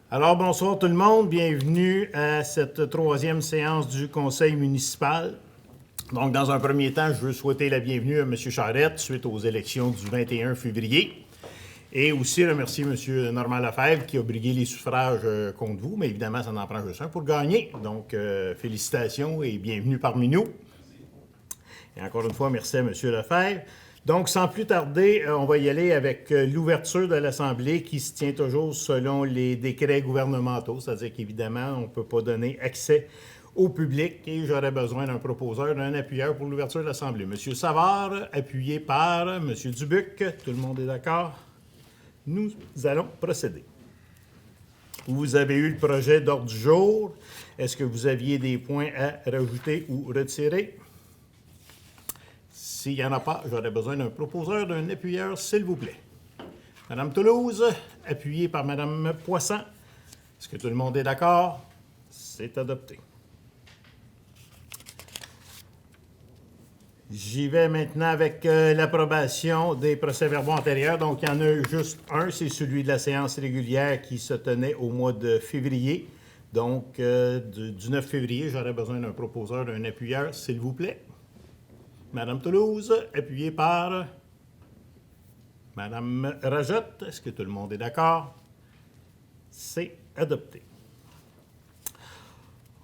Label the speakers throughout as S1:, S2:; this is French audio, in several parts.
S1: Alors, bonsoir tout le monde. Bienvenue à cette troisième séance du Conseil municipal. Donc, dans un premier temps, je veux souhaiter la bienvenue à M. Charette suite aux élections du 21 février. Et aussi remercier M. Normand Lefebvre qui a brigué les suffrages contre vous, mais évidemment, ça n'en prend juste un pour gagner. Donc, félicitations et bienvenue parmi nous. Et encore une fois, merci à M. Lefebvre. Donc, sans plus tarder, on va y aller avec l'ouverture de l'Assemblée qui se tient toujours selon les décrets gouvernementaux, c'est-à-dire qu'évidemment, on ne peut pas donner accès au public et j'aurais besoin d'un proposeur, d'un appuyeur pour l'ouverture de l'Assemblée. M. Savard, appuyé par M. Dubuc. Tout le monde est d'accord? Nous allons procéder. Vous avez eu le projet d'ordre du jour. Est-ce que vous aviez des points à rajouter ou retirer? S'il n'y en a pas, j'aurais besoin d'un proposeur, d'un appuyeur, s'il vous plaît. Madame Toulouse, appuyée par Madame Poisson. Est-ce que tout le monde est d'accord? C'est adopté. J'y vais maintenant avec l'approbation des procès-verbaux antérieurs. Donc, il y en a juste un, c'est celui de la séance régulière qui se tenait au mois de février. Donc, du 9 février, j'aurais besoin d'un proposeur, d'un appuyeur, s'il vous plaît. Madame Toulouse, appuyée par Madame Rajotte. Est-ce que tout le monde est d'accord? C'est adopté.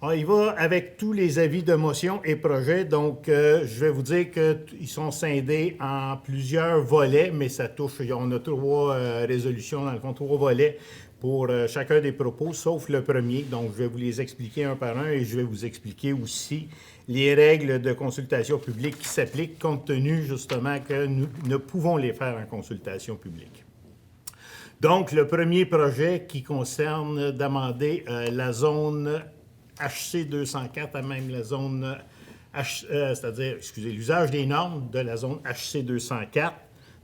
S1: On y va avec tous les avis de motion et projets. Donc, je vais vous dire qu'ils sont scindés en plusieurs volets, mais ça touche, on a trois résolutions, dans le fond, trois volets pour chacun des propos, sauf le premier. Donc, je vais vous les expliquer un par un et je vais vous expliquer aussi les règles de consultation publique qui s'appliquent compte tenu, justement, que nous ne pouvons les faire en consultation publique. Donc, le premier projet qui concerne d'amender la zone HC 204 à même la zone, c'est-à-dire, l'usage des normes de la zone HC 204.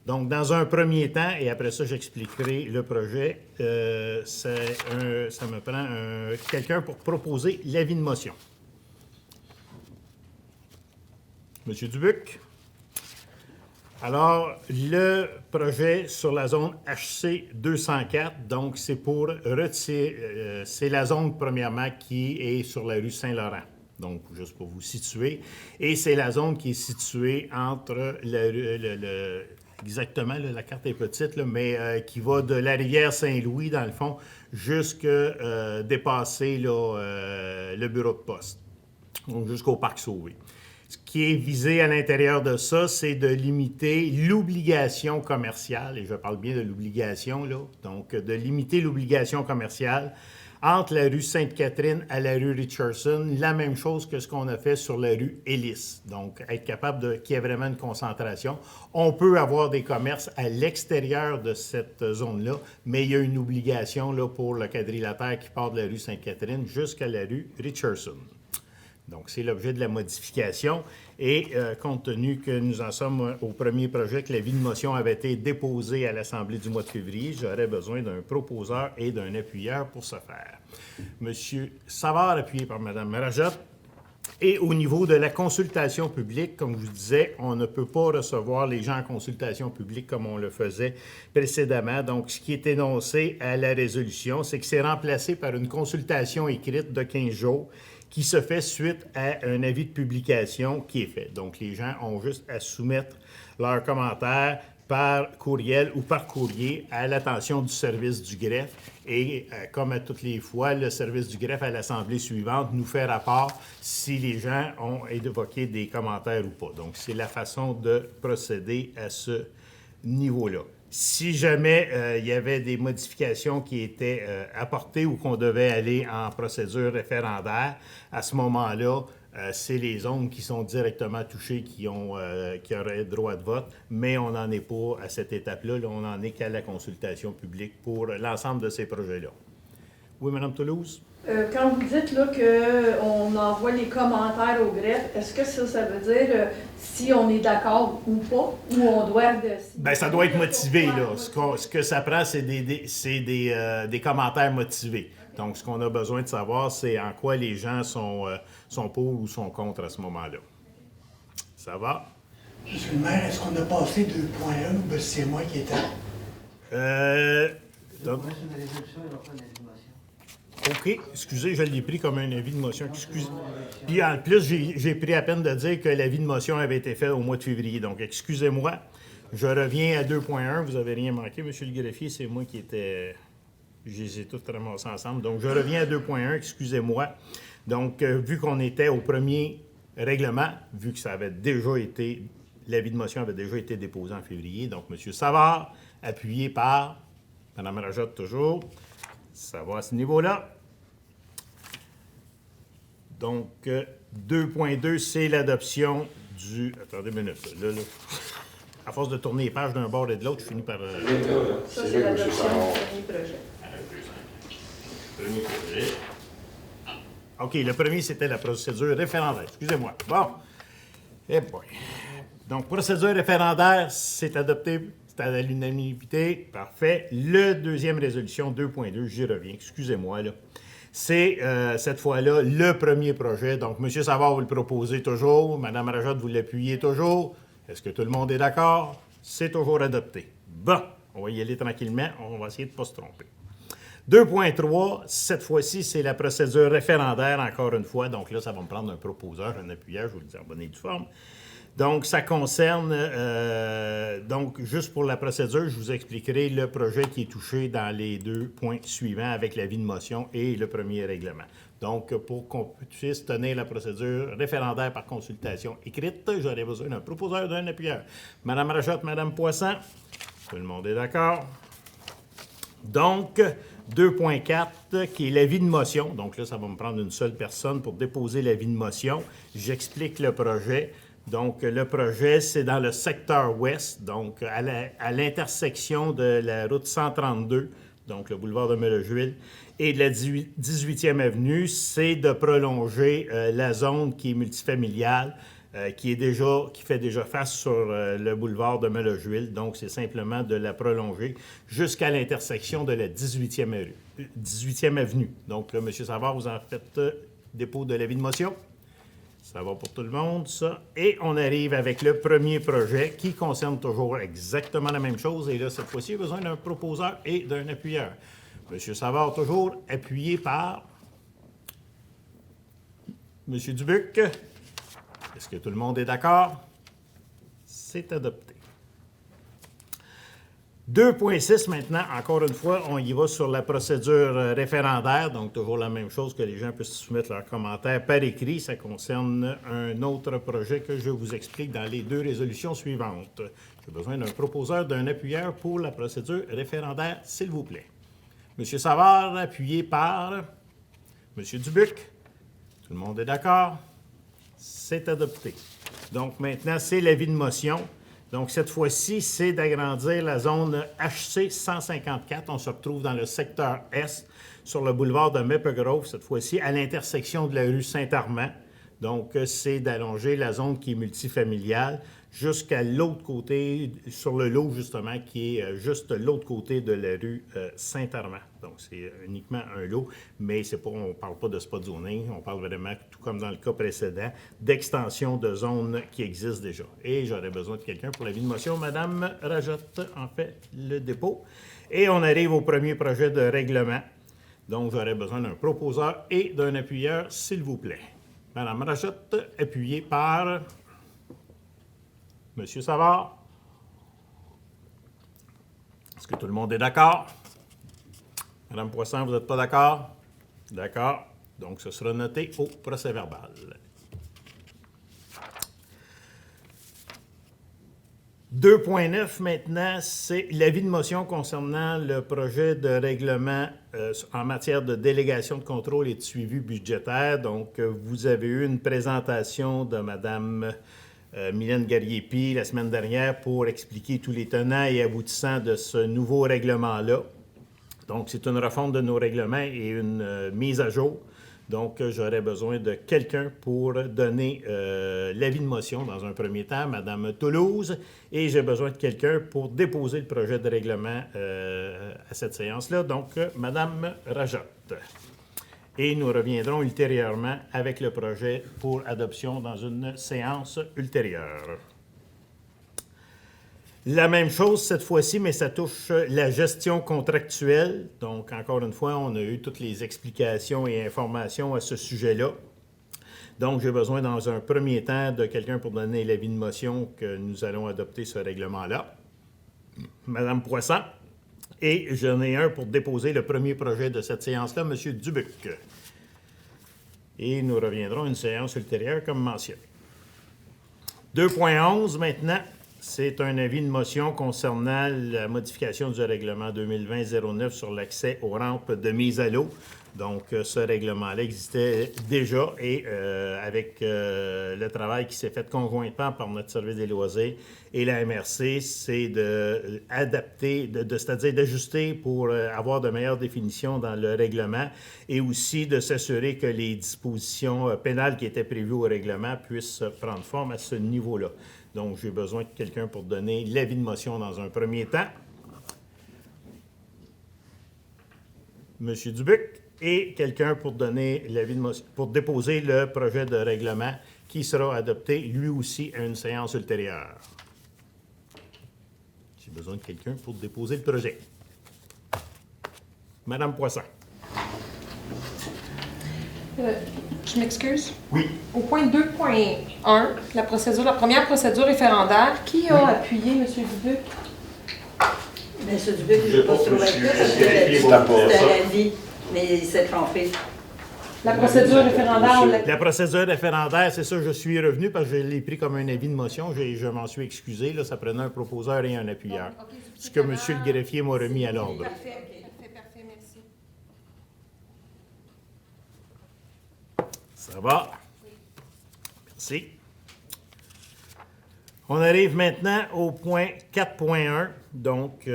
S1: Donc, dans un premier temps, et après ça, j'expliquerai le projet, ça me prend quelqu'un pour proposer l'avis de motion. Monsieur Dubuc. Alors, le projet sur la zone HC 204, donc c'est pour retirer, c'est la zone premièrement qui est sur la rue Saint-Laurent, donc juste pour vous situer, et c'est la zone qui est située entre exactement, là, la carte est petite, là, mais qui va de la rivière Saint-Louis, dans le fond, jusqu'à dépasser là, le bureau de poste, donc jusqu'au Parc Sauvé. Ce qui est visé à l'intérieur de ça, c'est de limiter l'obligation commerciale, et je parle bien de l'obligation, là, donc de limiter l'obligation commerciale entre la rue Sainte-Catherine à la rue Richardson, la même chose que ce qu'on a fait sur la rue Ellis. Donc, être capable qu'il y ait vraiment une concentration. On peut avoir des commerces à l'extérieur de cette zone-là, mais il y a une obligation là, pour le quadrilatère qui part de la rue Sainte-Catherine jusqu'à la rue Richardson. Donc, c'est l'objet de la modification. Et compte tenu que nous en sommes au premier projet, que l'avis de motion avait été déposé à l'Assemblée du mois de février, j'aurais besoin d'un proposeur et d'un appuyeur pour ce faire. Monsieur Savard, appuyé par Mme Rajotte. Et au niveau de la consultation publique, comme je vous disais, on ne peut pas recevoir les gens en consultation publique comme on le faisait précédemment. Donc, ce qui est énoncé à la résolution, c'est que c'est remplacé par une consultation écrite de 15 jours qui se fait suite à un avis de publication qui est fait. Donc, les gens ont juste à soumettre leurs commentaires par courriel ou par courrier à l'attention du service du greffe. Et comme à toutes les fois, le service du greffe à l'Assemblée suivante nous fait rapport si les gens ont évoqué des commentaires ou pas. Donc, c'est la façon de procéder à ce niveau-là. Si jamais il y avait des modifications qui étaient apportées ou qu'on devait aller en procédure référendaire, à ce moment-là, c'est les zones qui sont directement touchées qui auraient droit de vote, mais on n'en est pas à cette étape-là. Là, on n'en est qu'à la consultation publique pour l'ensemble de ces projets-là. Oui, Mme Toulouse?
S2: Quand vous dites là, qu'on envoie les commentaires au greffe, est-ce que ça veut dire si on est d'accord ou pas, ou on doit...
S1: Bien, ça doit être motivé, là. Ce que ça prend, c'est des commentaires motivés. Donc, ce qu'on a besoin de savoir, c'est en quoi les gens sont pour ou sont contre à ce moment-là. Ça va?
S3: Monsieur le maire, est-ce qu'on a passé 2.1 ou c'est moi qui étais?
S1: Donc,
S4: c'est une résolution, il va faire une estimation.
S1: OK, excusez, je l'ai pris comme un avis de motion. Excusez. Puis en plus, j'ai pris la peine de dire que l'avis de motion avait été fait au mois de février. Donc, excusez-moi. Je reviens à 2.1. Vous n'avez rien manqué, M. le greffier. C'est moi qui étais... Je les ai tous ramassés ensemble. Donc, je reviens à 2.1. Excusez-moi. Donc, vu qu'on était au premier règlement, vu que ça avait déjà été... L'avis de motion avait déjà été déposé en février. Donc, M. Savard, appuyé par Mme Rajotte toujours. Ça va à ce niveau-là. Donc, 2.2, c'est l'adoption du... Attendez une minute. Là. À force de tourner les pages d'un bord et de l'autre, je finis par...
S2: Ça, c'est l'adoption du premier projet.
S1: Premier projet. OK, le premier, c'était la procédure référendaire. Excusez-moi. Bon. Eh boy. Donc, procédure référendaire, c'est adopté. C'est à l'unanimité. Parfait. Le deuxième résolution, 2.2, j'y reviens. Excusez-moi, là. C'est, cette fois-là, le premier projet. Donc, M. Savard, vous le proposez toujours. Mme Rajotte, vous l'appuyez toujours. Est-ce que tout le monde est d'accord? C'est toujours adopté. Bon, on va y aller tranquillement. On va essayer de ne pas se tromper. 2.3, cette fois-ci, c'est la procédure référendaire, encore une fois. Donc là, ça va me prendre un proposeur, un appuyeur, je vous le dis en bonne et due forme. Donc, ça concerne, donc, juste pour la procédure, je vous expliquerai le projet qui est touché dans les 2 points suivants avec l'avis de motion et le premier règlement. Donc, pour qu'on puisse tenir la procédure référendaire par consultation écrite, j'aurais besoin d'un proposeur, d'un appuyeur. Mme Rajotte, Mme Poisson, tout le monde est d'accord? Donc, 2.4, qui est l'avis de motion. Donc là, ça va me prendre une seule personne pour déposer l'avis de motion. J'explique le projet. Donc, le projet, c'est dans le secteur ouest, donc à l'intersection de la route 132, donc le boulevard de Melojuil, et de la 18e avenue. C'est de prolonger la zone qui est multifamiliale, qui fait déjà face sur le boulevard de Melojuil. Donc, c'est simplement de la prolonger jusqu'à l'intersection de la 18e avenue. Donc, là, M. Savard, vous en faites dépôt de l'avis de motion. Ça va pour tout le monde, ça. Et on arrive avec le premier projet qui concerne toujours exactement la même chose. Et là, cette fois-ci, il y a besoin d'un proposeur et d'un appuyeur. M. Savard, toujours appuyé par M. Dubuc. Est-ce que tout le monde est d'accord? C'est adopté. 2.6 maintenant, encore une fois, on y va sur la procédure référendaire, donc toujours la même chose, que les gens puissent soumettre leurs commentaires par écrit. Ça concerne un autre projet que je vous explique dans les 2 résolutions suivantes. J'ai besoin d'un proposeur, d'un appuyeur pour la procédure référendaire, s'il vous plaît. M. Savard, appuyé par M. Dubuc. Tout le monde est d'accord? C'est adopté. Donc maintenant, c'est l'avis de motion. Donc, cette fois-ci, c'est d'agrandir la zone HC 154. On se retrouve dans le secteur Est, sur le boulevard de Maple Grove, cette fois-ci, à l'intersection de la rue Saint-Armand. Donc, c'est d'allonger la zone qui est multifamiliale jusqu'à l'autre côté, sur le lot, justement, qui est juste l'autre côté de la rue Saint-Armand. Donc, c'est uniquement un lot, mais on ne parle pas de spot zoning, on parle vraiment, tout comme dans le cas précédent, d'extension de zones qui existent déjà. Et j'aurais besoin de quelqu'un pour l'avis de motion. Madame Rajotte en fait le dépôt. Et on arrive au premier projet de règlement. Donc, j'aurais besoin d'un proposeur et d'un appuyeur, s'il vous plaît. Madame Rajotte, appuyée par M. Savard. Est-ce que tout le monde est d'accord? Madame Poisson, vous n'êtes pas d'accord? D'accord. Donc, ce sera noté au procès-verbal. 2.9 maintenant, c'est l'avis de motion concernant le projet de règlement en matière de délégation de contrôle et de suivi budgétaire. Donc, vous avez eu une présentation de Mme Mylène Guerrier-Py la semaine dernière pour expliquer tous les tenants et aboutissants de ce nouveau règlement-là. Donc, c'est une refonte de nos règlements et une mise à jour. Donc, j'aurais besoin de quelqu'un pour donner l'avis de motion dans un premier temps, Mme Toulouse, et j'ai besoin de quelqu'un pour déposer le projet de règlement à cette séance-là, donc Mme Rajotte. Et nous reviendrons ultérieurement avec le projet pour adoption dans une séance ultérieure. La même chose cette fois-ci, mais ça touche la gestion contractuelle. Donc, encore une fois, on a eu toutes les explications et informations à ce sujet-là. Donc, j'ai besoin, dans un premier temps, de quelqu'un pour donner l'avis de motion que nous allons adopter ce règlement-là. Madame Poisson. Et j'en ai un pour déposer le premier projet de cette séance-là, M. Dubuc. Et nous reviendrons à une séance ultérieure, comme mentionné. 2.11 maintenant. C'est un avis de motion concernant la modification du règlement 2020-09 sur l'accès aux rampes de mise à l'eau. Donc, ce règlement-là existait déjà et avec le travail qui s'est fait conjointement par notre service des loisirs et la MRC, c'est d'adapter, c'est-à-dire d'ajuster pour avoir de meilleures définitions dans le règlement et aussi de s'assurer que les dispositions pénales qui étaient prévues au règlement puissent prendre forme à ce niveau-là. Donc, j'ai besoin de quelqu'un pour donner l'avis de motion dans un premier temps. Monsieur Dubuc. Et quelqu'un pour donner l'avis de motion, pour déposer le projet de règlement qui sera adopté, lui aussi, à une séance ultérieure. J'ai besoin de quelqu'un pour déposer le projet. Madame Poisson.
S4: Je m'excuse.
S1: Oui.
S4: Au point 2.1, la première procédure référendaire, qui a appuyé M. Dubuc?
S5: M. Dubuc, je ne pas se trouver parce que c'était l'avis, mais il s'est trompé.
S4: La procédure référendaire,
S1: La procédure référendaire, c'est ça, je suis revenu parce que je l'ai pris comme un avis de motion. Je m'en suis excusé. Là, ça prenait un proposeur et un appuyeur.
S4: Okay,
S1: ce que M. le greffier m'a remis à l'ordre.
S4: Parfait, merci.
S1: Ça va? Merci. On arrive maintenant au point 4.1. Donc,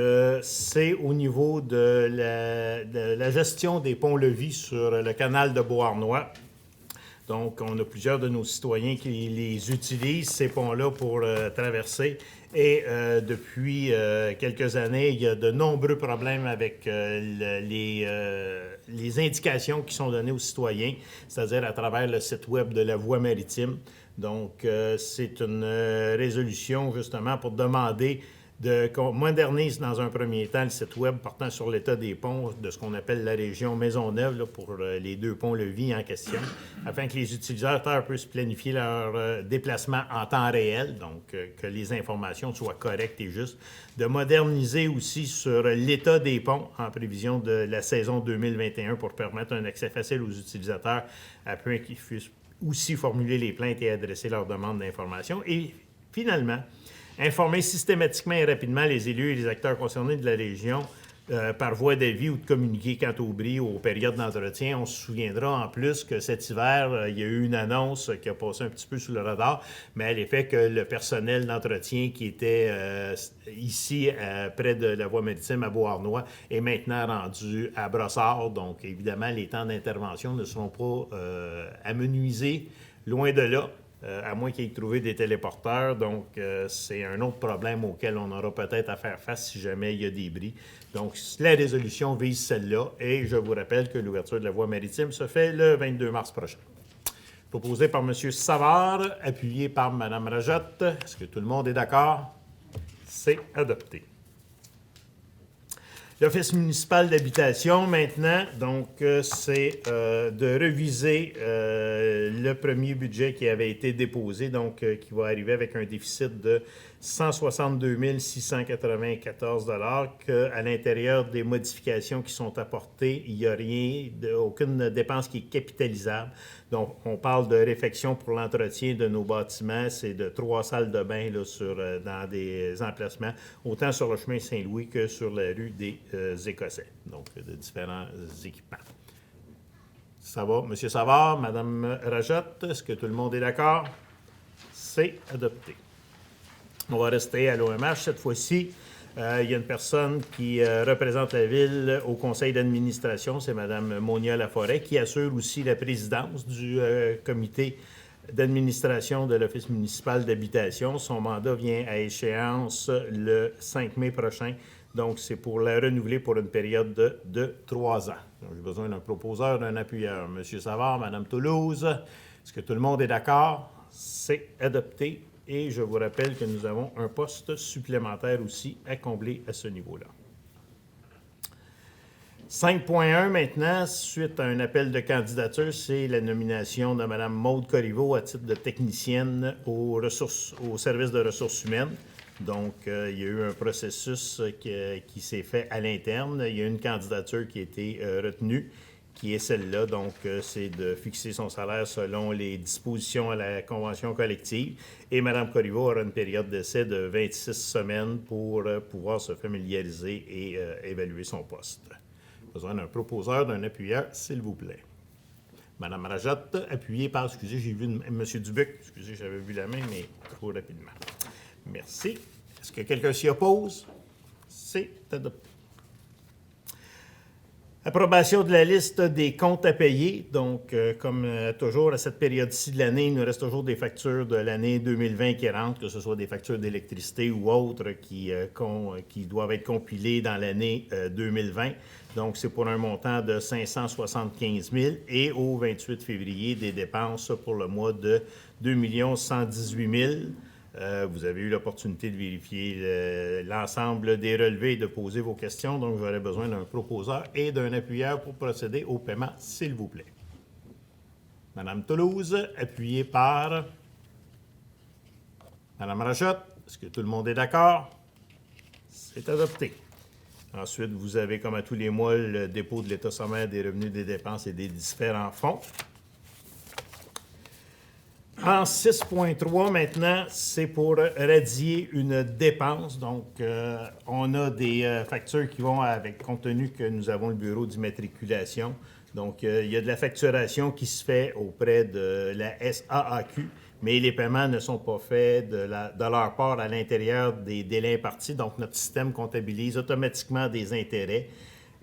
S1: c'est au niveau de la gestion des ponts-levis sur le canal de Beauharnois. Donc, on a plusieurs de nos citoyens qui les utilisent, ces ponts-là, pour traverser. Et depuis quelques années, il y a de nombreux problèmes avec les indications qui sont données aux citoyens, c'est-à-dire à travers le site web de la Voie maritime. Donc, c'est une résolution, justement, pour demander qu'on modernise dans un premier temps le site web portant sur l'état des ponts de ce qu'on appelle la région Maisonneuve là, pour les deux ponts-levis en question, afin que les utilisateurs puissent planifier leur déplacement en temps réel, donc que les informations soient correctes et justes, de moderniser aussi sur l'état des ponts en prévision de la saison 2021 pour permettre un accès facile aux utilisateurs afin qu'ils puissent aussi formuler les plaintes et adresser leurs demandes d'information. Et finalement, informer systématiquement et rapidement les élus et les acteurs concernés de la région par voie d'avis ou de communiquer quant au bris ou aux périodes d'entretien. On se souviendra en plus que cet hiver, il y a eu une annonce qui a passé un petit peu sous le radar, mais à l'effet que le personnel d'entretien qui était ici, près de la voie maritime à Beauharnois, est maintenant rendu à Brossard. Donc, évidemment, les temps d'intervention ne seront pas amenuisés, loin de là. À moins qu'il ait trouvé des téléporteurs. Donc, c'est un autre problème auquel on aura peut-être à faire face si jamais il y a des bris. Donc, la résolution vise celle-là. Et je vous rappelle que l'ouverture de la voie maritime se fait le 22 mars prochain. Proposé par M. Savard, appuyé par Mme Rajotte. Est-ce que tout le monde est d'accord? C'est adopté. L'Office municipal d'habitation, maintenant, donc, c'est de reviser le premier budget qui avait été déposé, donc qui va arriver avec un déficit de 162 694 $, qu'à l'intérieur des modifications qui sont apportées, il n'y a rien, aucune dépense qui est capitalisable. Donc, on parle de réfection pour l'entretien de nos bâtiments. C'est de 3 salles de bain là, dans des emplacements, autant sur le chemin Saint-Louis que sur la rue des Écossais. Donc, de différents équipements. Ça va, M. Savard, Mme Rajotte, est-ce que tout le monde est d'accord? C'est adopté. On va rester à l'OMH cette fois-ci. Il y a une personne qui représente la ville au conseil d'administration, c'est Mme Monia Laforêt, qui assure aussi la présidence du comité d'administration de l'Office municipal d'habitation. Son mandat vient à échéance le 5 mai prochain, donc c'est pour la renouveler pour une période de 3 ans. J'ai besoin d'un proposeur, d'un appuyeur. M. Savard, Mme Toulouse, est-ce que tout le monde est d'accord? C'est adopté. Et je vous rappelle que nous avons un poste supplémentaire aussi à combler à ce niveau-là. 5.1 maintenant, suite à un appel de candidature, c'est la nomination de Mme Maude Corriveau à titre de technicienne au service de ressources humaines. Donc, il y a eu un processus qui s'est fait à l'interne. Il y a une candidature qui a été retenue, qui est celle-là. Donc, c'est de fixer son salaire selon les dispositions à la convention collective. Et Mme Corriveau aura une période d'essai de 26 semaines pour pouvoir se familiariser et évaluer son poste. Besoin d'un proposeur, d'un appuyeur, s'il vous plaît. Mme Rajotte, appuyée par, excusez, j'ai vu M. Dubuc, excusez, j'avais vu la main, mais trop rapidement. Merci. Est-ce que quelqu'un s'y oppose? C'est adopté. Approbation de la liste des comptes à payer. Donc, comme toujours, à cette période-ci de l'année, il nous reste toujours des factures de l'année 2020 qui rentrent, que ce soit des factures d'électricité ou autres qui doivent être compilées dans l'année 2020. Donc, c'est pour un montant de 575 000 et au 28 février, des dépenses pour le mois de 2 118 000. Vous avez eu l'opportunité de vérifier l'ensemble des relevés et de poser vos questions. Donc, j'aurais besoin d'un proposeur et d'un appuyeur pour procéder au paiement, s'il vous plaît. Madame Toulouse, appuyée par Madame Rajotte. Est-ce que tout le monde est d'accord? C'est adopté. Ensuite, vous avez, comme à tous les mois, le dépôt de l'état sommaire des revenus, des dépenses et des différents fonds. En 6.3, maintenant, c'est pour radier une dépense. Donc, on a des factures qui vont avec, compte tenu que nous avons le bureau d'immatriculation. Donc, il y a de la facturation qui se fait auprès de la SAAQ, mais les paiements ne sont pas faits de leur part à l'intérieur des délais impartis. Donc, notre système comptabilise automatiquement des intérêts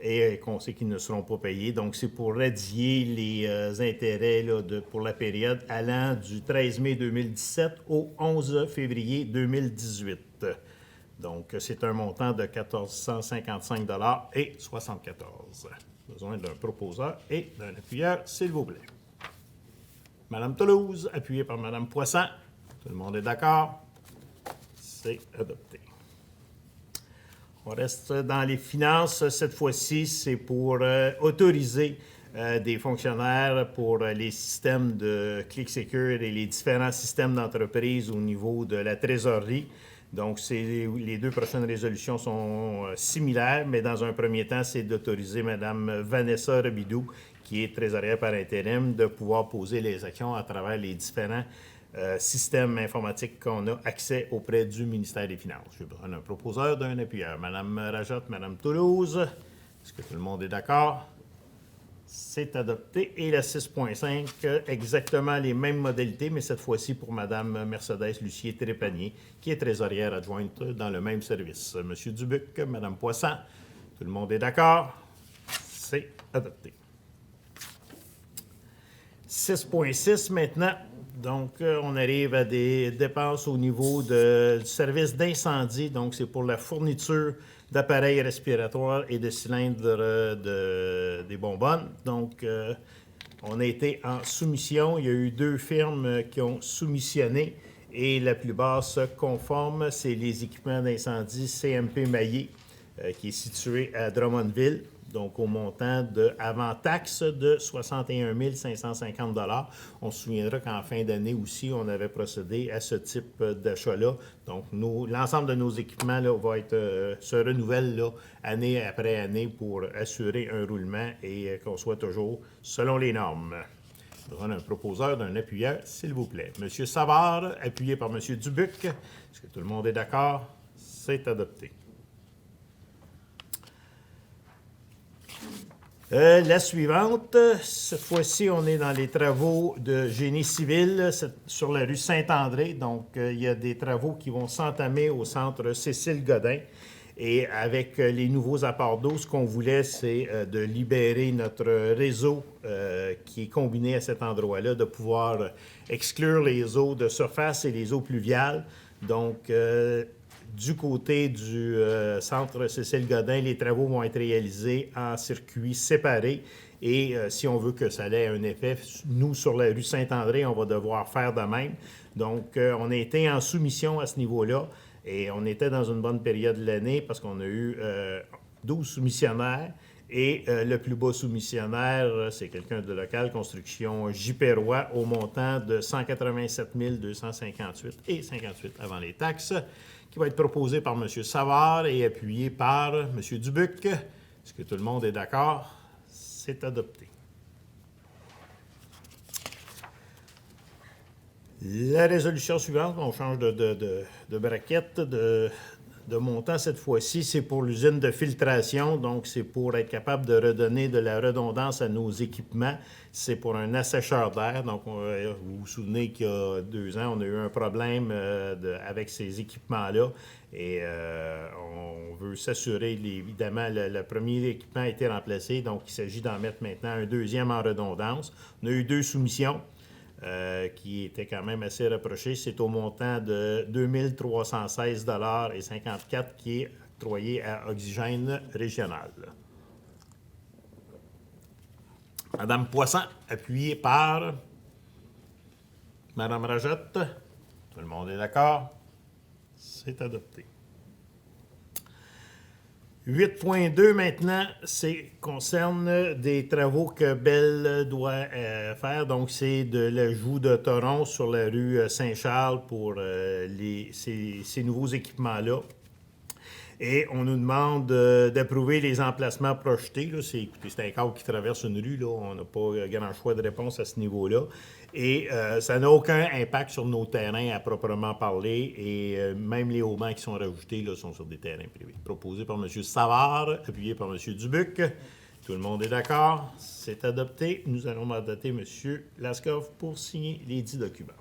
S1: et qu'on sait qu'ils ne seront pas payés. Donc, c'est pour radier les intérêts là, pour la période allant du 13 mai 2017 au 11 février 2018. Donc, c'est un montant de 1 455 $ et 74. Besoin d'un proposeur et d'un appuyeur, s'il vous plaît. Madame Toulouse, appuyée par Madame Poisson. Tout le monde est d'accord? C'est adopté. On reste dans les finances. Cette fois-ci, c'est pour autoriser des fonctionnaires pour les systèmes de ClickSecure et les différents systèmes d'entreprise au niveau de la trésorerie. Donc, les deux prochaines résolutions sont similaires, mais dans un premier temps, c'est d'autoriser Mme Vanessa Robidou, qui est trésorière par intérim, de pouvoir poser les actions à travers les différents système informatique qu'on a accès auprès du ministère des Finances. J'ai besoin d'un proposeur, d'un appuyeur. Mme Rajotte, Mme Toulouse, est-ce que tout le monde est d'accord? C'est adopté. Et la 6.5, exactement les mêmes modalités, mais cette fois-ci pour Mme Mercedes Lucier-Trépanier, qui est trésorière adjointe dans le même service. M. Dubuc, Mme Poisson, tout le monde est d'accord? C'est adopté. 6.6 maintenant. Donc, on arrive à des dépenses au niveau du service d'incendie. Donc, c'est pour la fourniture d'appareils respiratoires et de cylindres des bonbonnes. Donc, on a été en soumission. Il y a eu 2 firmes qui ont soumissionné et la plupart se conforment. C'est les équipements d'incendie CMP Maillé, qui est situé à Drummondville. Donc, au montant avant taxe de 61 550 $. On se souviendra qu'en fin d'année aussi, on avait procédé à ce type d'achat-là. Donc, l'ensemble de nos équipements là, se renouvelle là, année après année pour assurer un roulement et qu'on soit toujours selon les normes. Je besoin d'un proposeur, d'un appuyeur, s'il vous plaît. M. Savard, appuyé par M. Dubuc. Est-ce que tout le monde est d'accord? C'est adopté. La suivante, cette fois-ci, on est dans les travaux de génie civil sur la rue Saint-André. Donc, il y a des travaux qui vont s'entamer au centre Cécile Godin. Et avec les nouveaux apports d'eau, ce qu'on voulait, c'est de libérer notre réseau qui est combiné à cet endroit-là, de pouvoir exclure les eaux de surface et les eaux pluviales. Donc, du côté du centre Cécile Godin, les travaux vont être réalisés en circuits séparés Et si on veut que ça ait un effet, nous, sur la rue Saint-André, on va devoir faire de même. Donc, on a été en soumission à ce niveau-là et on était dans une bonne période de l'année parce qu'on a eu 12 soumissionnaires. Et le plus bas soumissionnaire, c'est quelqu'un de local, Construction J.P. Roy, au montant de 187 258 et 58 avant les taxes, qui va être proposé par M. Savard et appuyé par M. Dubuc. Est-ce que tout le monde est d'accord? C'est adopté. La résolution suivante, on change de braquette, de montant cette fois-ci, c'est pour l'usine de filtration, donc c'est pour être capable de redonner de la redondance à nos équipements. C'est pour un assécheur d'air. Donc, vous vous souvenez qu'il y a 2 ans, on a eu un problème avec ces équipements-là et on veut s'assurer, évidemment, le premier équipement a été remplacé, donc il s'agit d'en mettre maintenant un deuxième en redondance. On a eu 2 soumissions. Qui était quand même assez rapproché. C'est au montant de 2 316,54 $ qui est octroyé à Oxygène Régional. Madame Poisson, appuyée par Madame Rajotte. Tout le monde est d'accord? C'est adopté. 8.2 maintenant, concerne des travaux que Bell doit faire. Donc, c'est de l'ajout de torons sur la rue Saint-Charles pour ces nouveaux équipements-là. Et on nous demande d'approuver les emplacements projetés. Là. Écoutez, c'est un câble qui traverse une rue. Là. On n'a pas grand choix de réponse à ce niveau-là. Et ça n'a aucun impact sur nos terrains à proprement parler. Et même les haubans qui sont rajoutés là, sont sur des terrains privés. Proposé par M. Savard, appuyé par M. Dubuc. Tout le monde est d'accord. C'est adopté. Nous allons mandater M. Lascov pour signer les 10 documents.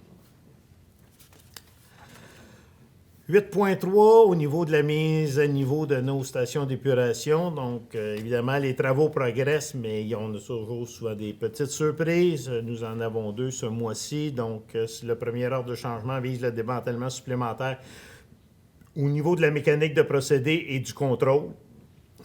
S1: 8.3, au niveau de la mise à niveau de nos stations d'épuration. Donc, évidemment, les travaux progressent, mais on a toujours souvent des petites surprises. Nous en avons 2 ce mois-ci. Donc, le premier ordre de changement vise le démantèlement supplémentaire au niveau de la mécanique de procédé et du contrôle.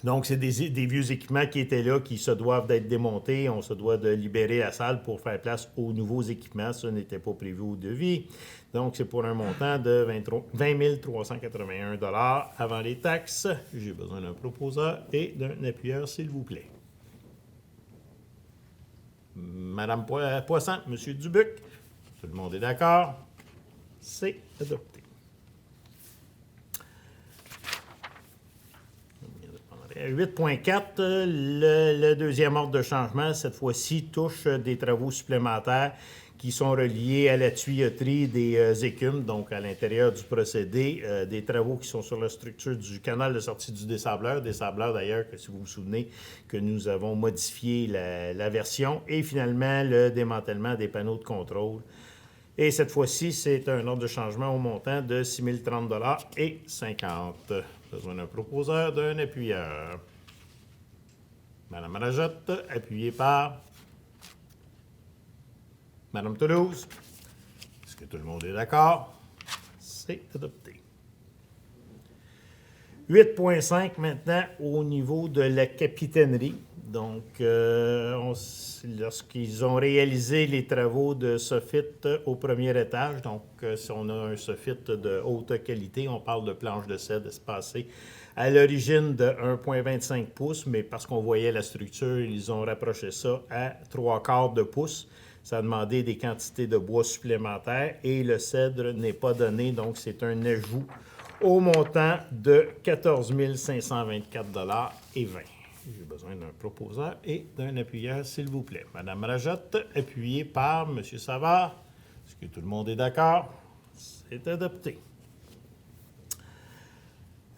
S1: Donc, c'est des vieux équipements qui étaient là, qui se doivent d'être démontés. On se doit de libérer la salle pour faire place aux nouveaux équipements. Ça n'était pas prévu au devis. Donc, c'est pour un montant de 20 381 $ avant les taxes. J'ai besoin d'un proposeur et d'un appuyeur, s'il vous plaît. Madame Poisson, Monsieur Dubuc, tout le monde est d'accord? C'est adopté. 8.4, le deuxième ordre de changement, cette fois-ci, touche des travaux supplémentaires qui sont reliés à la tuyauterie des écumes, donc à l'intérieur du procédé, des travaux qui sont sur la structure du canal de sortie du désableur d'ailleurs, que si vous vous souvenez, que nous avons modifié la version, et finalement le démantèlement des panneaux de contrôle. Et cette fois-ci, c'est un ordre de changement au montant de 6 030 $ et 50. Besoin d'un proposeur, d'un appuyeur. Madame Rajotte, appuyée par Madame Toulouse. Est-ce que tout le monde est d'accord? C'est adopté. 8.5 maintenant au niveau de la capitainerie. Donc, lorsqu'ils ont réalisé les travaux de soffit au premier étage, donc si on a un soffit de haute qualité, on parle de planches de cèdre espacées à l'origine de 1,25 pouces, mais parce qu'on voyait la structure, ils ont rapproché ça à 3/4 de pouce. Ça a demandé des quantités de bois supplémentaires et le cèdre n'est pas donné, donc c'est un ajout au montant de 14 524 $ et 20. J'ai besoin d'un proposeur et d'un appuyeur, s'il vous plaît. Madame Rajotte, appuyée par M. Savard. Est-ce que tout le monde est d'accord? C'est adopté.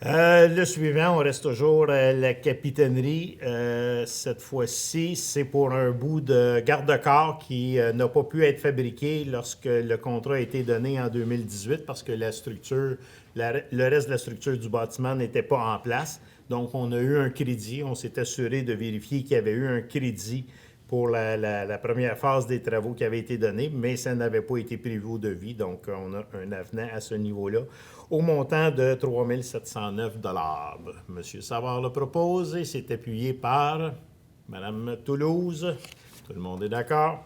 S1: Le suivant, on reste toujours à la capitainerie. Cette fois-ci, c'est pour un bout de garde-corps qui n'a pas pu être fabriqué lorsque le contrat a été donné en 2018 parce que la structure, le reste de la structure du bâtiment n'était pas en place. Donc, on a eu un crédit. On s'est assuré de vérifier qu'il y avait eu un crédit pour la première phase des travaux qui avait été donnée, mais ça n'avait pas été prévu au devis. Donc, on a un avenant à ce niveau-là au montant de 3 709 $. M. Savard le propose et c'est appuyé par Madame Toulouse, tout le monde est d'accord?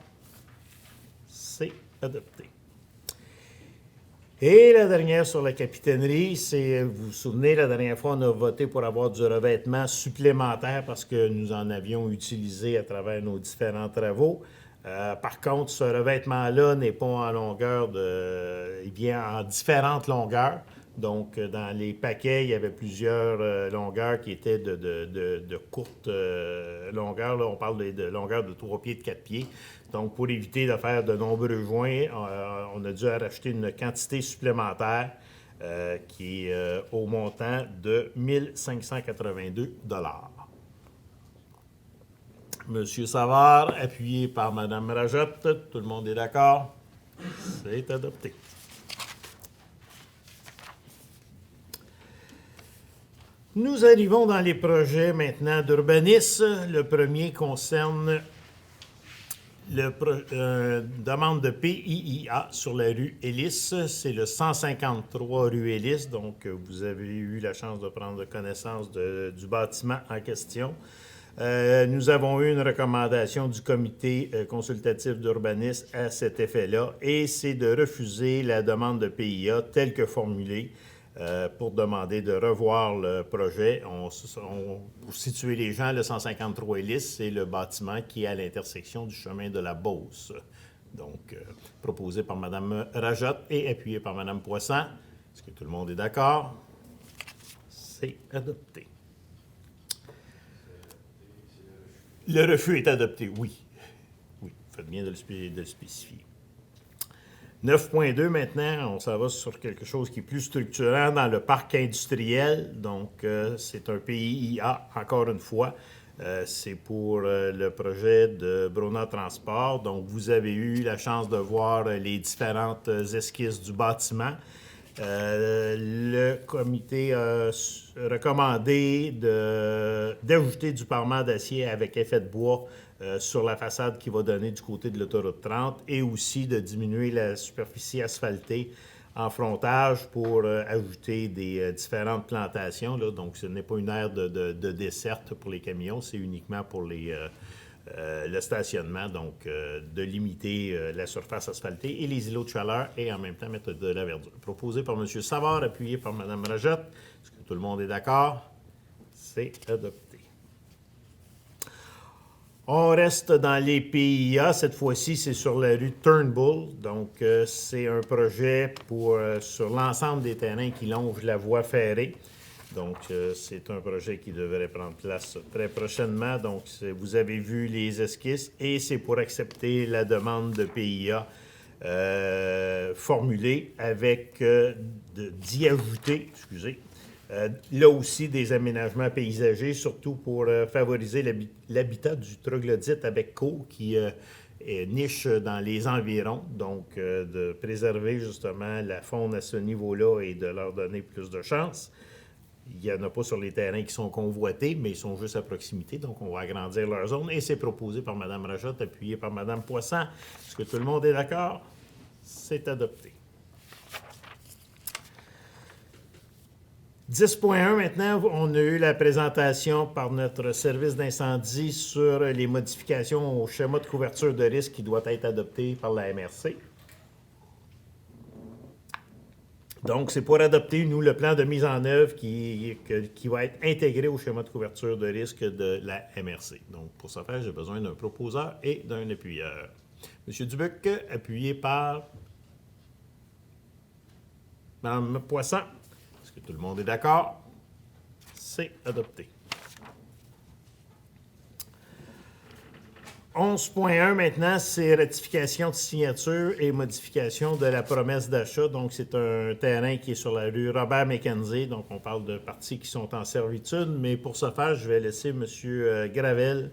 S1: C'est adopté. Et la dernière sur la capitainerie, c'est, vous vous souvenez, la dernière fois, on a voté pour avoir du revêtement supplémentaire parce que nous en avions utilisé à travers nos différents travaux. Par contre, ce revêtement-là n'est pas en longueur de... Il vient en différentes longueurs. Donc, dans les paquets, il y avait plusieurs longueurs qui étaient de courtes longueurs. Là, on parle de longueurs de 3 pieds, de 4 pieds. Donc, pour éviter de faire de nombreux joints, on a dû racheter une quantité supplémentaire qui est au montant de 1 582 $. Monsieur Savard, appuyé par Mme Rajotte. Tout le monde est d'accord? C'est adopté. Nous arrivons dans les projets maintenant d'urbanisme. Le premier concerne demande de PIIA sur la rue Ellis. C'est le 153 rue Ellis. Donc, vous avez eu la chance de prendre connaissance du bâtiment en question. Nous avons eu une recommandation du comité consultatif d'urbanisme à cet effet-là, et c'est de refuser la demande de PIA telle que formulée pour demander de revoir le projet. Pour situer les gens, le 153 Ellis, c'est le bâtiment qui est à l'intersection du chemin de la Beauce. Donc, proposé par Mme Rajotte et appuyé par Mme Poisson. Est-ce que tout le monde est d'accord? C'est adopté. Le refus est adopté, oui. Oui, vous faites bien de le spécifier. 9.2 maintenant, on s'en va sur quelque chose qui est plus structurant dans le parc industriel. Donc, c'est un PIIA, encore une fois. C'est pour le projet de Brona Transport. Donc, vous avez eu la chance de voir les différentes esquisses du bâtiment. Le comité a recommandé d'ajouter du parement d'acier avec effet de bois sur la façade qui va donner du côté de l'autoroute 30 et aussi de diminuer la superficie asphaltée en frontage pour ajouter des différentes plantations. Là. Donc, ce n'est pas une aire de desserte pour les camions, c'est uniquement pour le stationnement, donc de limiter la surface asphaltée et les îlots de chaleur et en même temps mettre de la verdure. Proposé par M. Savard, appuyé par Mme Rajotte. Est-ce que tout le monde est d'accord? C'est adopté. On reste dans les PIA. Cette fois-ci, c'est sur la rue Turnbull. Donc, c'est un projet sur l'ensemble des terrains qui longent la voie ferrée. Donc, c'est un projet qui devrait prendre place très prochainement. Donc, vous avez vu les esquisses et c'est pour accepter la demande de PIA formulée avec d'y ajouter, là aussi des aménagements paysagers, surtout pour favoriser l'habitat du troglodyte à bec court qui niche dans les environs. Donc, de préserver justement la faune à ce niveau-là et de leur donner plus de chance. Il n'y en a pas sur les terrains qui sont convoités, mais ils sont juste à proximité, donc on va agrandir leur zone. Et c'est proposé par Mme Rajotte, appuyé par Mme Poisson. Est-ce que tout le monde est d'accord? C'est adopté. 10.1 maintenant, on a eu la présentation par notre service d'incendie sur les modifications au schéma de couverture de risque qui doit être adopté par la MRC. Donc, c'est pour adopter, nous, le plan de mise en œuvre qui va être intégré au schéma de couverture de risque de la MRC. Donc, pour ce faire, j'ai besoin d'un proposeur et d'un appuyeur. M. Dubuc, appuyé par Mme Poisson. Est-ce que tout le monde est d'accord? C'est adopté. 11.1 maintenant, c'est ratification de signature et modification de la promesse d'achat. Donc, c'est un terrain qui est sur la rue Robert-Mackenzie. Donc, on parle de parties qui sont en servitude. Mais pour ce faire, je vais laisser M. Gravel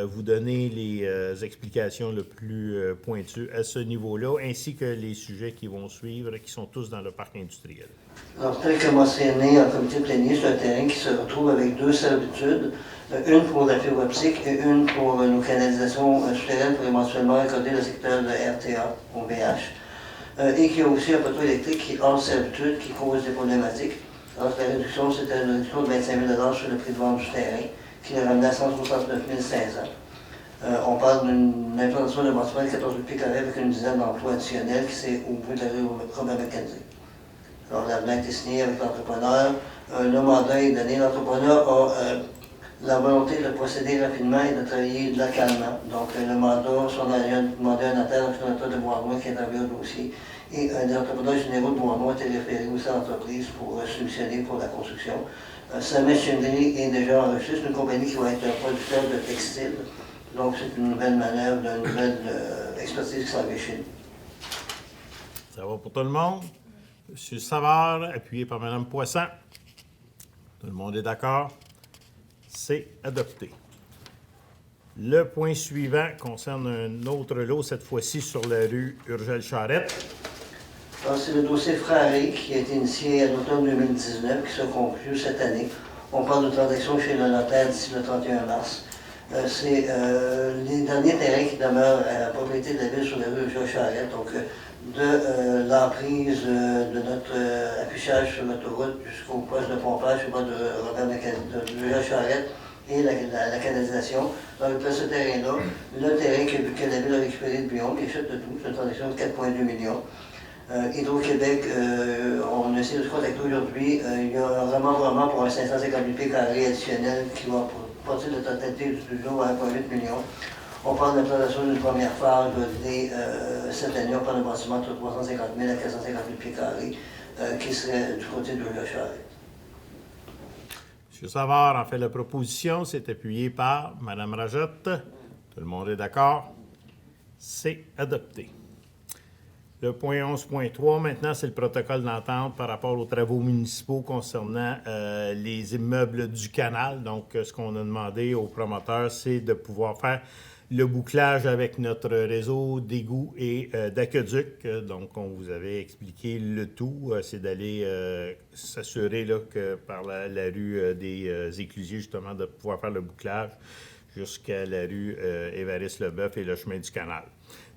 S1: vous donner les explications le plus pointues à ce niveau-là, ainsi que les sujets qui vont suivre, qui sont tous dans le parc industriel.
S6: Alors, tel que mentionné en comité plénier, c'est un terrain qui se retrouve avec deux servitudes. Une pour la fibre optique et une pour nos canalisations souterraines pour éventuellement accorder le secteur de RTA au BH. Et qui a aussi un poteau électrique qui est hors servitude, qui cause des problématiques. Alors, la réduction, c'était une réduction de 25 000 $ sur le prix de vente du terrain, qui les ramenait à 169 500. On parle d'une implantation de bâtiment de 14 000 pieds carrés avec une dizaine d'emplois additionnels qui c'est au bout de la rue Robert Mackenzie. Alors, l'avenant a été signé avec l'entrepreneur. Le mandat est donné. L'entrepreneur a la volonté de procéder rapidement et de travailler localement. Donc, le mandat, si on a demandé à un notaire de Bois-Noir qui est intervenu au dossier, et les entrepreneurs généraux de Bois-Noir ont été référés aussi à l'entreprise pour solutionner pour la construction. Sa machinerie est déjà enregistrée. C'est une compagnie qui va être un producteur de textiles. Donc, c'est une nouvelle manœuvre, une nouvelle expertise qui s'en vient chez nous.
S1: Ça va pour tout le monde? M. Savard, appuyé par Mme Poisson. Tout le monde est d'accord? C'est adopté. Le point suivant concerne un autre lot, cette fois-ci sur la rue Urgel-Charette.
S6: C'est le dossier Fraré qui a été initié à l'automne 2019, qui se conclut cette année. On parle de transaction chez le notaire d'ici le 31 mars. C'est les derniers terrains qui demeurent à la propriété de la ville sur la rue Urgel-Charette. Donc, de l'emprise de notre affichage sur l'autoroute jusqu'au poste de pompage sur le bord de Robert de Charette et la canalisation. Donc, de ce terrain-là, le terrain que la ville a récupéré de Bion, qui achète de tout, c'est une transaction de 4,2 millions. Hydro-Québec, on essaie de se contacter aujourd'hui. Il y a un remembrement pour un 550 000 pieds carrés additionnel qui va porter la totalité du jour à 1,8 million. On parle d'implantation d'une première phase dès cette année. On parle d'un bâtiment de 350 000 à 450 000 pieds carrés qui serait du côté de la Charette.
S1: M. Savard en fait la proposition. C'est appuyé par Mme Rajotte. Tout le monde est d'accord? C'est adopté. Le point 11.3, maintenant, c'est le protocole d'entente par rapport aux travaux municipaux concernant les immeubles du canal. Donc, ce qu'on a demandé aux promoteurs, c'est de pouvoir faire le bouclage avec notre réseau d'égouts et d'aqueducs. Donc, on vous avait expliqué le tout. C'est d'aller s'assurer là, que par la rue des Éclusiers, justement, de pouvoir faire le bouclage jusqu'à la rue Évariste-Leboeuf et le chemin du canal.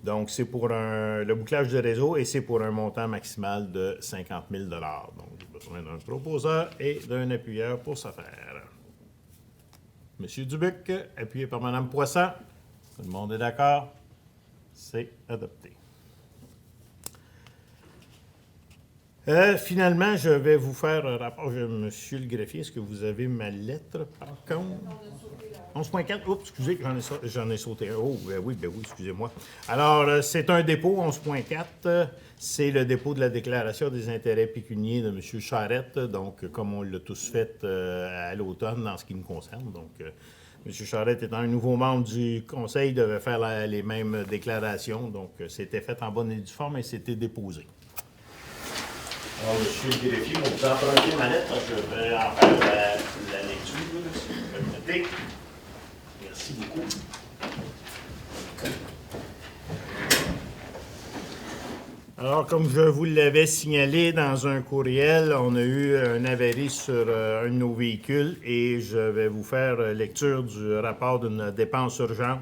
S1: Donc, c'est pour le bouclage de réseau et c'est pour un montant maximal de 50 000 $. Donc, j'ai besoin d'un proposeur et d'un appuyeur pour ce faire. M. Dubuc, appuyé par Mme Poisson. Tout le monde est d'accord? C'est adopté. Finalement, je vais vous faire un rapport. Monsieur le greffier, est-ce que vous avez ma lettre, par contre? 11.4, oups, excusez, j'en ai sauté un. Oh, ben oui, excusez-moi. Alors, c'est un dépôt, 11.4. C'est le dépôt de la déclaration des intérêts pécuniaires de M. Charette. Donc, comme on l'a tous fait à l'automne dans ce qui nous concerne. Donc, M. Charette étant un nouveau membre du conseil, devait faire les mêmes déclarations. Donc, c'était fait en bonne et due forme et c'était déposé. Alors, M. le greffier, on vous emprunter ma lettre. Je vais en faire la lecture, si vous permettez. Merci beaucoup. Alors, comme je vous l'avais signalé dans un courriel, on a eu un avarie sur un de nos véhicules et je vais vous faire lecture du rapport d'une dépense urgente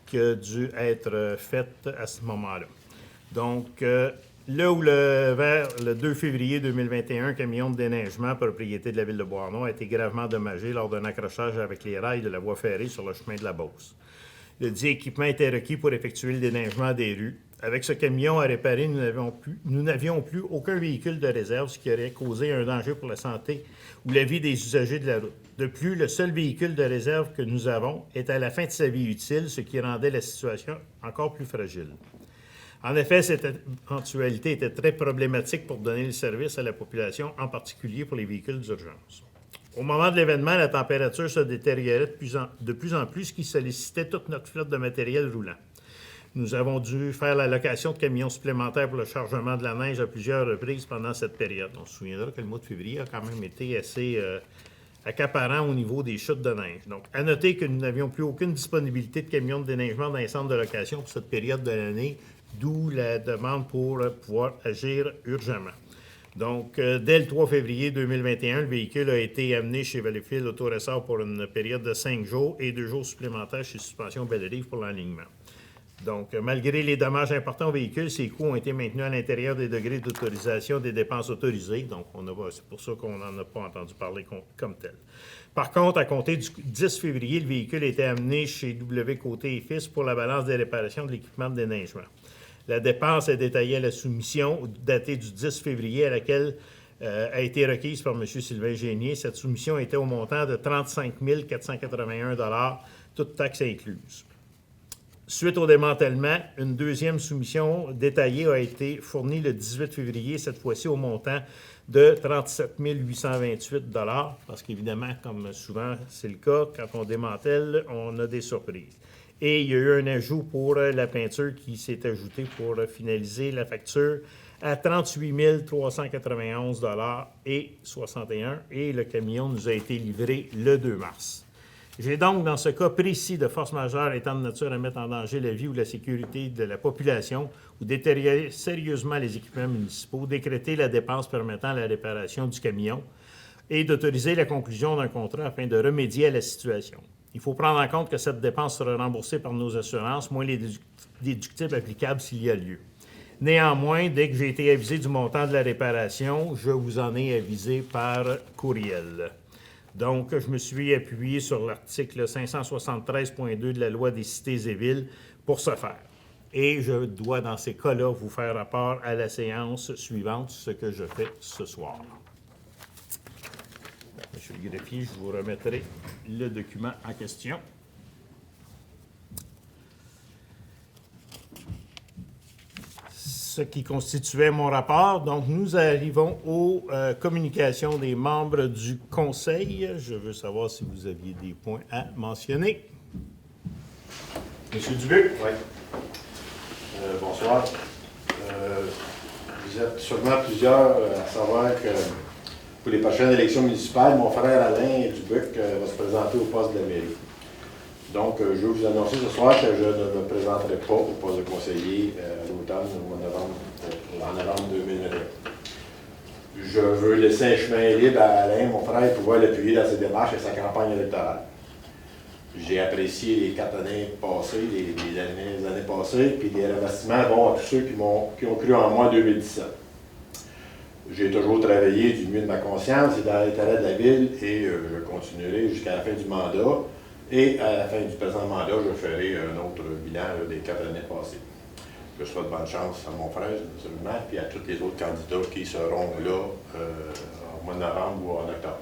S1: qui a dû être faite à ce moment-là. Donc, là où vers le 2 février 2021, un camion de déneigement propriété de la ville de Bois-Noir a été gravement endommagé lors d'un accrochage avec les rails de la voie ferrée sur le chemin de la Beauce. Le dit équipement était requis pour effectuer le déneigement des rues. Avec ce camion à réparer, nous n'avions plus aucun véhicule de réserve, ce qui aurait causé un danger pour la santé ou la vie des usagers de la route. De plus, le seul véhicule de réserve que nous avons est à la fin de sa vie utile, ce qui rendait la situation encore plus fragile. En effet, cette éventualité était très problématique pour donner le service à la population, en particulier pour les véhicules d'urgence. Au moment de l'événement, la température se détériorait de plus en plus, ce qui sollicitait toute notre flotte de matériel roulant. Nous avons dû faire la location de camions supplémentaires pour le chargement de la neige à plusieurs reprises pendant cette période. On se souviendra que le mois de février a quand même été assez accaparant au niveau des chutes de neige. Donc, à noter que nous n'avions plus aucune disponibilité de camions de déneigement dans les centres de location pour cette période de l'année, d'où la demande pour pouvoir agir urgemment. Donc, dès le 3 février 2021, le véhicule a été amené chez Valleyfield Autoressort pour une période de 5 jours et 2 jours supplémentaires chez Suspension Bellerive pour l'alignement. Donc, malgré les dommages importants au véhicule, ces coûts ont été maintenus à l'intérieur des degrés d'autorisation des dépenses autorisées. Donc, c'est pour ça qu'on n'en a pas entendu parler comme tel. Par contre, à compter du 10 février, le véhicule a été amené chez W Côté et Fils pour la balance des réparations de l'équipement de déneigement. La dépense est détaillée à la soumission datée du 10 février à laquelle a été requise par M. Sylvain Génier. Cette soumission était au montant de 35 481 $, toutes taxes incluses. Suite au démantèlement, une deuxième soumission détaillée a été fournie le 18 février, cette fois-ci au montant de 37 828 $, parce qu'évidemment, comme souvent c'est le cas, quand on démantèle, on a des surprises. Et il y a eu un ajout pour la peinture qui s'est ajouté pour finaliser la facture à 38 391 $ et 61, et le camion nous a été livré le 2 mars. J'ai donc, dans ce cas précis de force majeure étant de nature à mettre en danger la vie ou la sécurité de la population ou détériorer sérieusement les équipements municipaux, décrété la dépense permettant la réparation du camion et d'autoriser la conclusion d'un contrat afin de remédier à la situation. Il faut prendre en compte que cette dépense sera remboursée par nos assurances, moins les déductibles applicables s'il y a lieu. Néanmoins, dès que j'ai été avisé du montant de la réparation, je vous en ai avisé par courriel. Donc, je me suis appuyé sur l'article 573.2 de la Loi des cités et villes pour ce faire. Et je dois, dans ces cas-là, vous faire rapport à la séance suivante, ce que je fais ce soir. Monsieur le greffier, je vous remettrai le document en question. Ce qui constituait mon rapport. Donc, nous arrivons aux communications des membres du Conseil. Je veux savoir si vous aviez des points à mentionner. Monsieur Dubuc.
S7: Oui. Bonsoir. Vous êtes sûrement plusieurs à savoir que pour les prochaines élections municipales, mon frère Alain Dubuc va se présenter au poste de la mairie. Donc, je veux vous annoncer ce soir que je ne me présenterai pas au poste de conseiller à l'automne ou en novembre 2021. Je veux laisser un chemin libre à Alain, mon frère, pour pouvoir l'appuyer dans ses démarches et sa campagne électorale. J'ai apprécié les 4 années passées, les années passées, puis les remerciements vont à tous ceux qui ont cru en moi en 2017. J'ai toujours travaillé du mieux de ma conscience et dans l'intérêt de la ville et je continuerai jusqu'à la fin du mandat. Et à la fin du présent mandat, je ferai un autre bilan des 4 années passées. Je souhaite bonne chance à mon frère, naturellement, puis à tous les autres candidats qui seront là au mois de novembre ou en octobre.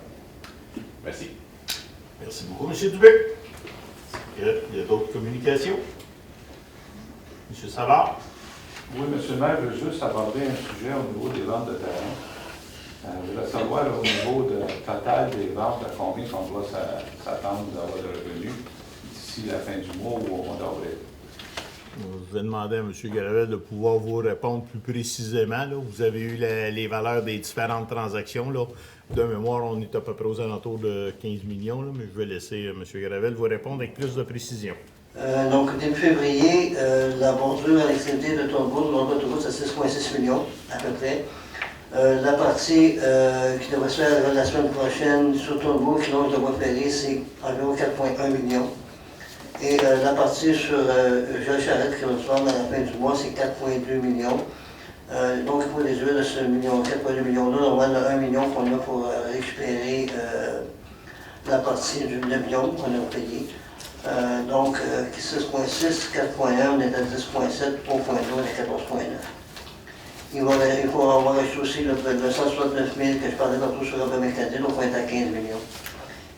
S7: Merci.
S1: Merci beaucoup, M. Dubuc. Il y a d'autres communications? M. Savard?
S8: Oui, M. le maire, je veux juste aborder un sujet au niveau des ventes de terrain. Je voudrais savoir au niveau total des ventes, à combien on doit s'attendre d'avoir de revenus d'ici la fin du mois ou au mois d'avril.
S1: Je vais demander à M. Gravel de pouvoir vous répondre plus précisément. Là. Vous avez eu les valeurs des différentes transactions. Là. De mémoire, on est à peu près aux alentours de 15 millions, là, mais je vais laisser M. Gravel vous répondre avec plus de précision.
S6: Donc, début février, la bordure à l'extrémité de Tournebourg, de l'autoroute, c'est 6,6 millions, à peu près. La partie qui devrait se faire la semaine prochaine sur Tournebourg, qui longe de voie ferrée, c'est environ 4,1 millions. Et la partie sur Jules Charette, qui va se faire à la fin du mois, c'est 4,2 millions. Donc, il faut déduire de ce 4,2 millions-là, normalement, le 1 million qu'on a pour récupérer la partie du 9 millions qu'on a payé. Donc, 6,6, 4,1, on est à 10,7, au point 2, on est à 14,9. Il faut avoir acheté aussi le 169 000 que je parlais tantôt sur Robert Mercadil, donc on est à 15 millions.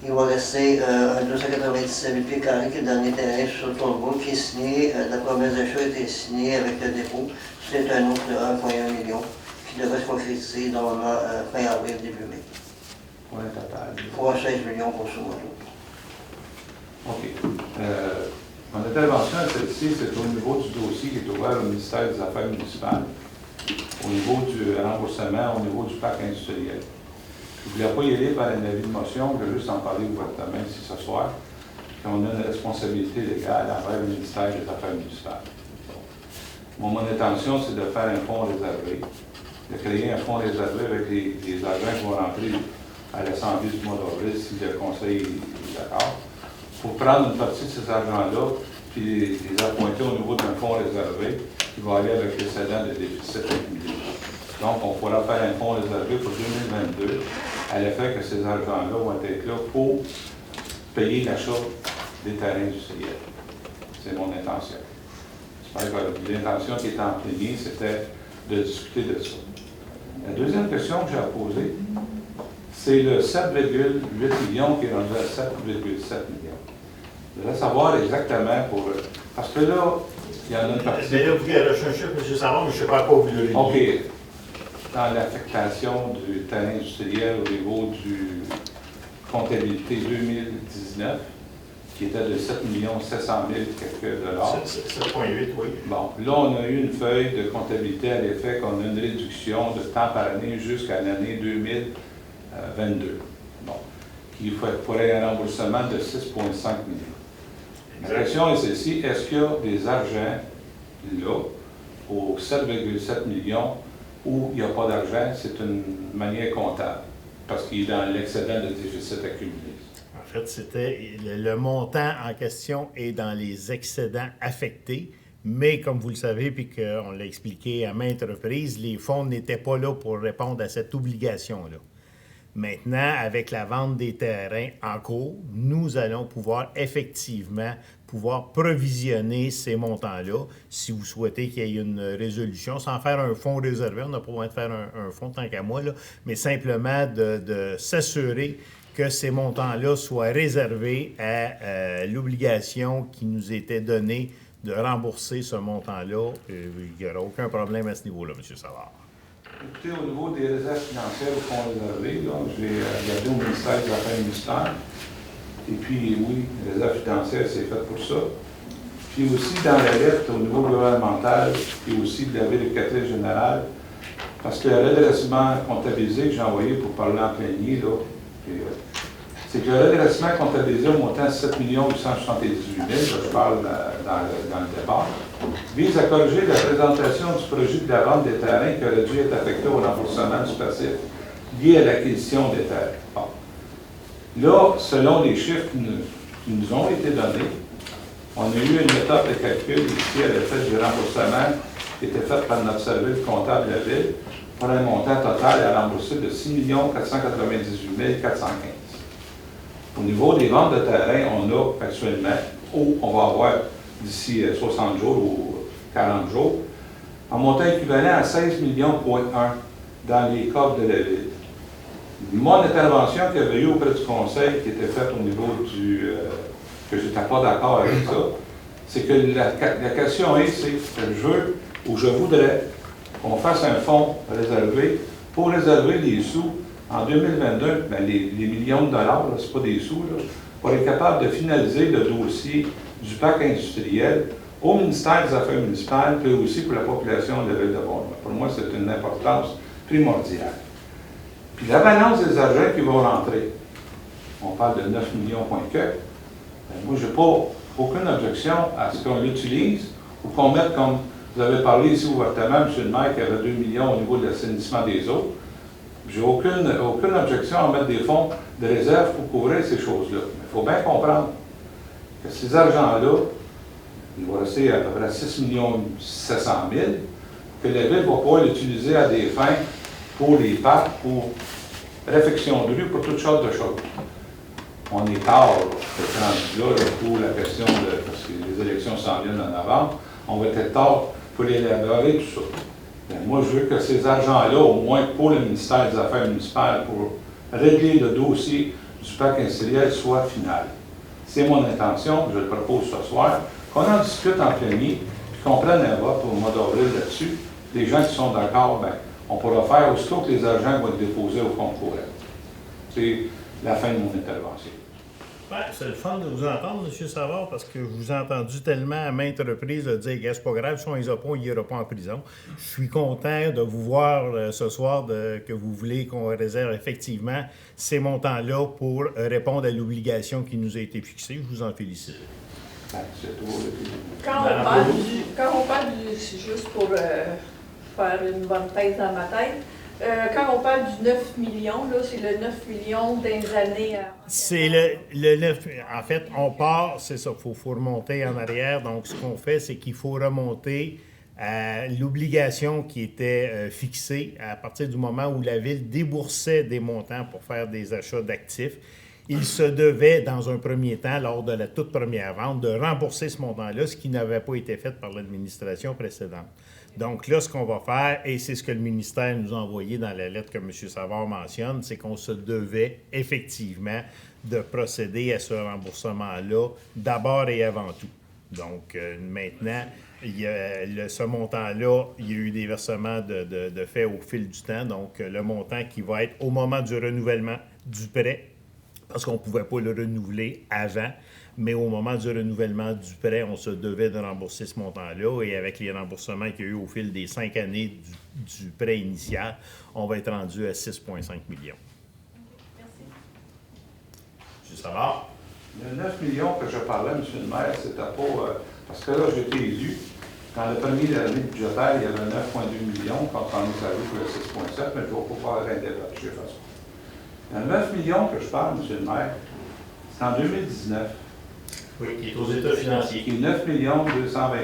S6: Il va rester un 297 000 pieds carrés qui est le dernier terrain sur Tournebourg qui est signé, la promesse d'achat a été signée avec le dépôt. C'est un autre de 1,1 million qui devrait se concrétiser normalement fin avril, début mai.
S8: Pour un total.
S6: Pour 16 millions pour ce mois-là.
S8: OK. Mon intervention à celle-ci, c'est au niveau du dossier qui est ouvert au ministère des Affaires municipales, au niveau du remboursement, au niveau du parc industriel. Je ne voulais pas y aller par un avis de motion, je veux juste en parler ouvertement ici ce soir, qu'on a une responsabilité légale envers le ministère des Affaires municipales. Mon intention, c'est de faire un fonds réservé, de créer un fonds réservé avec les agents qui vont rentrer à l'Assemblée du mois d'avril, si le Conseil est d'accord, pour prendre une partie de ces agents-là, puis les appointer au niveau d'un fonds qui va aller avec l'excédent de déficit accumulé. Donc, on pourra faire un fonds réservé pour 2022 à l'effet que ces argents-là vont être là pour payer l'achat des terrains industriels. C'est mon intention. J'espère que l'intention qui était employée, c'était de discuter de ça. La deuxième question que j'ai à poser, c'est le 7,8 millions qui est rendu à 7,7 millions. Je voudrais savoir exactement pour... Parce que là, il y en a une partie...
S1: Mais là, vous avez un chiffre, M. Savard, mais je ne sais pas à quoi vous le liez.
S8: OK. Dans l'affectation du terrain industriel au niveau du comptabilité 2019, qui était de 7 700 000 quelques dollars.
S1: 7,8, oui.
S8: Bon, là, on a eu une feuille de comptabilité à l'effet qu'on a une réduction de temps par année jusqu'à l'année 2022. Bon, qui pourrait un remboursement de 6,5 millions. La question est celle-ci, est-ce qu'il y a des argents là, aux 7,7 millions, où il n'y a pas d'argent, c'est une manière comptable, parce qu'il est dans l'excédent de déficit accumulé.
S1: En fait, c'était le montant en question est dans les excédents affectés, mais comme vous le savez, puis qu'on l'a expliqué à maintes reprises, les fonds n'étaient pas là pour répondre à cette obligation-là. Maintenant, avec la vente des terrains en cours, nous allons pouvoir effectivement provisionner ces montants-là, si vous souhaitez qu'il y ait une résolution, sans faire un fonds réservé, on n'a pas besoin de faire un fonds tant qu'à moi, là, mais simplement de s'assurer que ces montants-là soient réservés à l'obligation qui nous était donnée de rembourser ce montant-là. Il n'y aura aucun problème à ce niveau-là, M. Savard.
S8: Écoutez, au niveau des réserves financières au fonds réservé, j'ai regardé au ministère des Affaires municipales. Et puis, oui, les réserves financières, c'est fait pour ça. Puis aussi, dans la lettre au niveau gouvernemental, et aussi de la ville de Catherine générale, parce que le redressement comptabilisé que j'ai envoyé pour parler en plénier, là, c'est que le redressement comptabilisé au montant de 7 878 000, je parle dans le départ, vise à corriger la présentation du projet de la vente des terrains qui aurait dû être affecté au remboursement du passif lié à l'acquisition des terres. Bon. Là, selon les chiffres qui nous ont été donnés, on a eu une méthode de calcul ici à l'effet du remboursement qui était faite par notre service comptable de la ville pour un montant total à rembourser de 6 498 415. Au niveau des ventes de terrain, on a actuellement, on va avoir d'ici 60 jours ou 40 jours, un montant équivalent à 16 millions dans les coffres de la ville. Mon intervention qu'il y avait eu auprès du conseil qui était faite au niveau que je n'étais pas d'accord avec ça, c'est que la question est, c'est que je voudrais qu'on fasse un fonds réservé pour réserver les sous en 2022, bien, les millions de dollars, ce n'est pas des sous, là, pour être capable de finaliser le dossier du parc industriel au ministère des Affaires municipales, puis aussi pour la population de la ville de Bournemouth. Pour moi, c'est une importance primordiale. Puis la balance des argents qui vont rentrer, on parle de 9 millions point que, ben, moi, je n'ai pas aucune objection à ce qu'on l'utilise ou qu'on mette, comme vous avez parlé ici ouvertement, M. le maire, qui avait 2 millions au niveau de l'assainissement des eaux. J'ai aucune objection à mettre des fonds de réserve pour couvrir ces choses-là. Mais il faut bien comprendre que ces argents-là, il va rester à peu près 6 700 000, que la ville va pouvoir l'utiliser à des fins pour les parcs, pour réfection de rue, pour toutes sortes de choses. On est tard, là, pour la question de, parce que les élections s'en viennent en avant, on va être tard pour élaborer tout ça. Bien, moi, je veux que ces argents-là, au moins pour le ministère des Affaires municipales, pour régler le dossier du parc industriel, soient final. C'est mon intention, je le propose ce soir, qu'on en discute en plénier, puis qu'on prenne un vote au mois d'avril là-dessus. Les gens qui sont d'accord, bien, on pourra faire aussitôt que les argents vont être déposés au compte courant. C'est la fin de mon intervention.
S1: Ouais, c'est le fun de vous entendre, M. Savard, parce que je vous ai entendu tellement à maintes reprises de dire que c'est pas grave, si on les a pas, il n'ira pas en prison. Je suis content de vous voir ce soir que vous voulez qu'on réserve effectivement ces montants-là pour répondre à l'obligation qui nous a été fixée. Je vous en félicite.
S2: Quand on parle du juste pour faire une bonne thèse dans ma tête, quand on parle du 9 millions, là, c'est le 9 millions des années...
S1: C'est le 9... En fait, on part, c'est ça, il faut remonter en arrière. Donc, ce qu'on fait, c'est qu'il faut remonter à l'obligation qui était fixée à partir du moment où la Ville déboursait des montants pour faire des achats d'actifs. Il se devait, dans un premier temps, lors de la toute première vente, de rembourser ce montant-là, ce qui n'avait pas été fait par l'administration précédente. Donc là, ce qu'on va faire, et c'est ce que le ministère nous a envoyé dans la lettre que M. Savard mentionne, c'est qu'on se devait effectivement de procéder à ce remboursement-là d'abord et avant tout. Donc maintenant, ce montant-là, il y a eu des versements de fait au fil du temps. Donc le montant qui va être au moment du renouvellement du prêt, parce qu'on ne pouvait pas le renouveler avant, mais au moment du renouvellement du prêt, on se devait de rembourser ce montant-là. Et avec les remboursements qu'il y a eu au fil des 5 années du prêt initial, on va être rendu à 6,5 millions.
S2: Merci.
S1: M. Savard?
S8: Le 9 millions que je parlais, M. le maire, c'était pas... parce que là, j'étais élu. Dans le premier année budgétaire, il y avait 9,2 millions, quand on est arrivé pour le 6,7, mais je ne vais pas pouvoir rien débattre, je sais pas ça. Le 9 millions que je parle, M. le maire, c'est en 2019.
S1: Oui, qui est aux états financiers.
S8: Qui est 9 220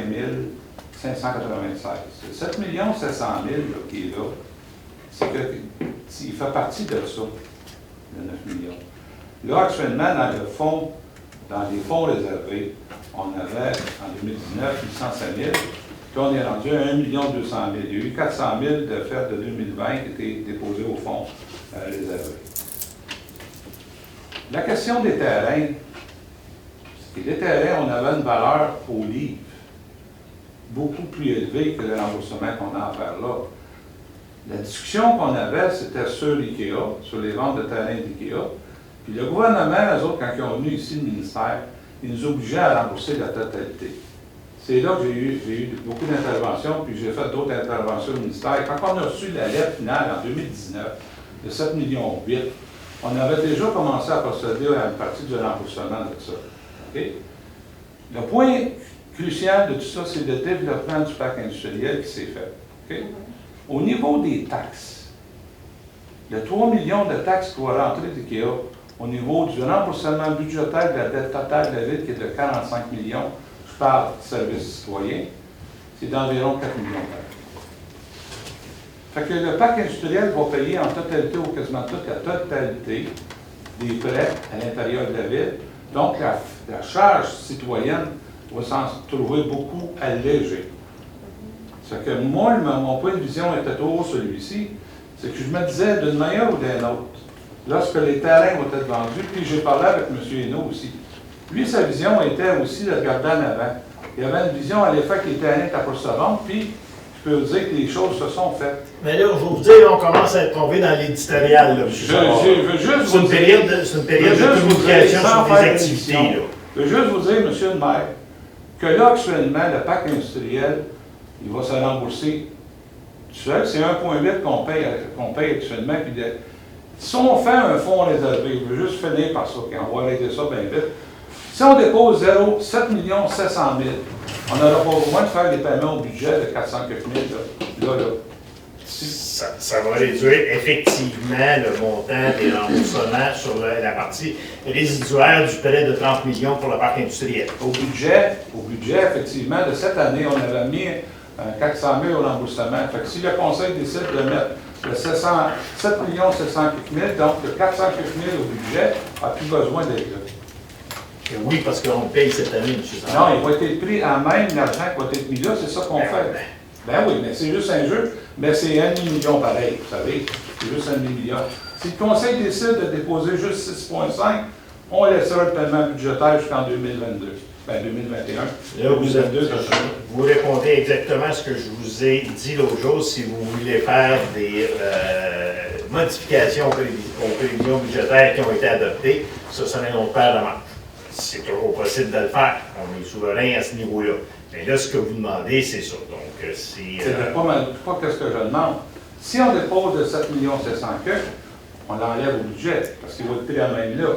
S8: 596. Le 7 700 000 là, qui est là, c'est qu'il fait partie de ça, le 9 millions. Là, actuellement, dans les fonds réservés, on avait, en 2019, 805 000, puis on est rendu à 1 200 000. Il y a eu 400 000 de fêtes de 2020 qui étaient déposés au fonds réservé. La question des terrains, c'est que les terrains, on avait une valeur au livre beaucoup plus élevée que le remboursement qu'on a à faire là. La discussion qu'on avait, c'était sur l'IKEA, sur les ventes de terrains d'IKEA. Puis le gouvernement, eux autres, quand ils ont venu ici, le ministère, ils nous obligeaient à rembourser la totalité. C'est là que j'ai eu beaucoup d'interventions, puis j'ai fait d'autres interventions au ministère. Quand on a reçu la lettre finale en 2019 de 7,8 millions, on avait déjà commencé à procéder à une partie du remboursement de ça. Okay? Le point crucial de tout ça, c'est le développement du parc industriel qui s'est fait. Okay? Au niveau des taxes, le 3 millions de taxes qui vont rentrer d'IKEA, au niveau du remboursement budgétaire de la dette totale de la Ville, qui est de 45 millions, je parle de services citoyens, c'est d'environ 4 millions d'euros. Fait que le parc industriel va payer en totalité ou quasiment toute la totalité des prêts à l'intérieur de la Ville. Donc, la charge citoyenne va s'en trouver beaucoup allégée. C'est que moi, mon point de vision était toujours celui-ci, c'est que je me disais d'une manière ou d'une autre, lorsque les terrains vont être vendus, puis j'ai parlé avec M. Hainaut aussi. Lui, sa vision était aussi de regarder en avant. Il y avait une vision à l'effet qui était allée pour se vendre, puis je peux vous dire que les choses se sont faites.
S1: Mais là, je vais vous dire, on commence à être tombé dans l'éditorial, là, M. Savard.
S8: Je veux juste
S1: c'est une période de communication sur des activités, là.
S8: Je veux juste vous dire, M. le maire, que là, actuellement, le parc industriel, il va se rembourser tout seul. C'est 1,8 qu'on paye actuellement. Puis si on fait un fonds réservé, je veux juste finir par ça, puis on va arrêter ça bien vite. Si on dépose 7 700 000, on n'aura pas besoin de faire des paiements au budget de 400 000 là.
S1: Ça va réduire effectivement le montant des remboursements sur la partie résiduaire du prêt de 30 millions pour le parc industriel.
S8: Au budget, effectivement, de cette année, on avait mis 400 000 au remboursement. Fait que si le conseil décide de mettre le 7 700 000, donc le 400 000 au budget, n'a plus besoin d'être là.
S1: Oui, parce qu'on paye cette année, M. Savard.
S8: Non, il va être pris en même l'argent qui va être mis là, c'est ça qu'on fait. Ben oui, mais c'est juste un jeu, mais c'est 1,5 million pareil, vous savez. C'est juste 1,5 million. Si le conseil décide de déposer juste 6,5, on laissera le paiement budgétaire jusqu'en 2022. Ben 2021.
S1: Là, vous répondez exactement à ce que je vous ai dit l'autre jour. Si vous voulez faire des modifications aux prévisions budgétaires qui ont été adoptées, ça serait notre paire de manches. C'est toujours possible de le faire. On est souverain à ce niveau-là. Mais là, ce que vous demandez, c'est ça. Donc, c'est
S8: pas ce que je demande. Si on dépose de 7 700 000, on l'enlève au budget, parce qu'il va être pris à même là.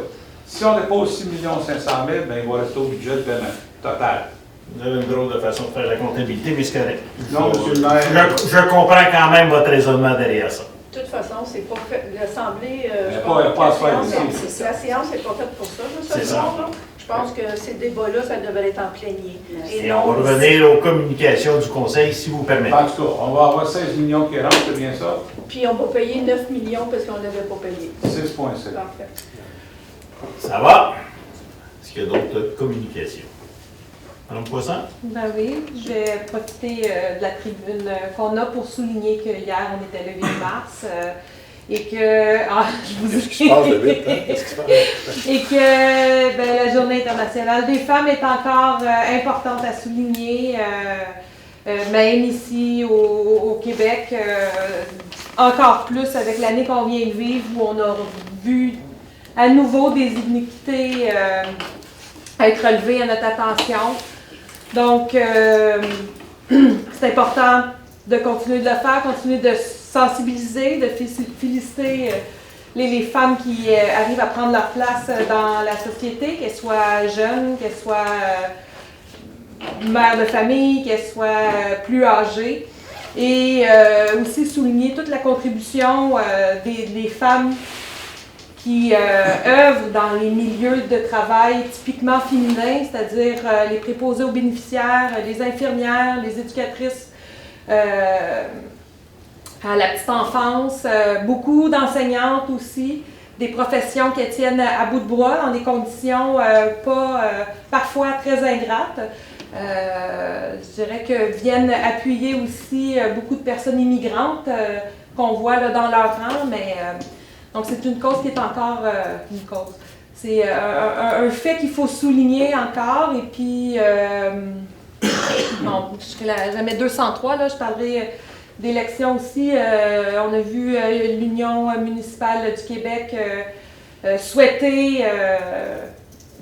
S8: Si on dépose 6 500 000, bien, il va rester au budget de paiement total.
S1: Vous avez une drôle de façon de faire la comptabilité, mais c'est correct.
S8: Non, M. le maire.
S1: Je comprends quand même votre raisonnement derrière ça.
S2: De toute façon, c'est pas fait. L'Assemblée,
S8: la séance
S2: n'est pas faite pour ça.
S1: C'est ça.
S2: Je pense que ces débats-là, ça devrait être en plénier.
S1: Et on va revenir aux communications du Conseil, si vous permettez.
S8: En tout cas, on va avoir 16 millions qui rentrent, c'est bien ça?
S2: Puis on va payer 9 millions parce qu'on ne l'avait pas payé.
S8: 6,7.
S2: Parfait.
S1: Ça va? Est-ce qu'il y a d'autres communications? Madame Poisson?
S4: Ben oui, je vais profiter de la tribune qu'on a pour souligner que hier, on était le 8 mars. Et que. Ah, je vous
S7: Je parle de vite, hein? Qu'est-ce qui se passe?
S4: Et que la Journée internationale des femmes est encore importante à souligner, même ici au Québec, encore plus avec l'année qu'on vient de vivre où on a vu à nouveau des iniquités être relevées à notre attention. Donc, c'est important de continuer de le faire, continuer de sensibiliser, de féliciter les femmes qui arrivent à prendre leur place dans la société, qu'elles soient jeunes, qu'elles soient mères de famille, qu'elles soient plus âgées. Et aussi souligner toute la contribution des femmes qui œuvrent dans les milieux de travail typiquement féminins, c'est-à-dire les préposés aux bénéficiaires, les infirmières, les éducatrices à la petite enfance, beaucoup d'enseignantes aussi, des professions qui tiennent à bout de bras dans des conditions parfois très ingrates. Je dirais que viennent appuyer aussi beaucoup de personnes immigrantes qu'on voit là, dans leur rang, mais donc c'est une cause qui est encore une cause. C'est un fait qu'il faut souligner encore, et puis bon, je serai jamais 203, là, je parlerai d'élections aussi. On a vu l'Union municipale du Québec souhaiter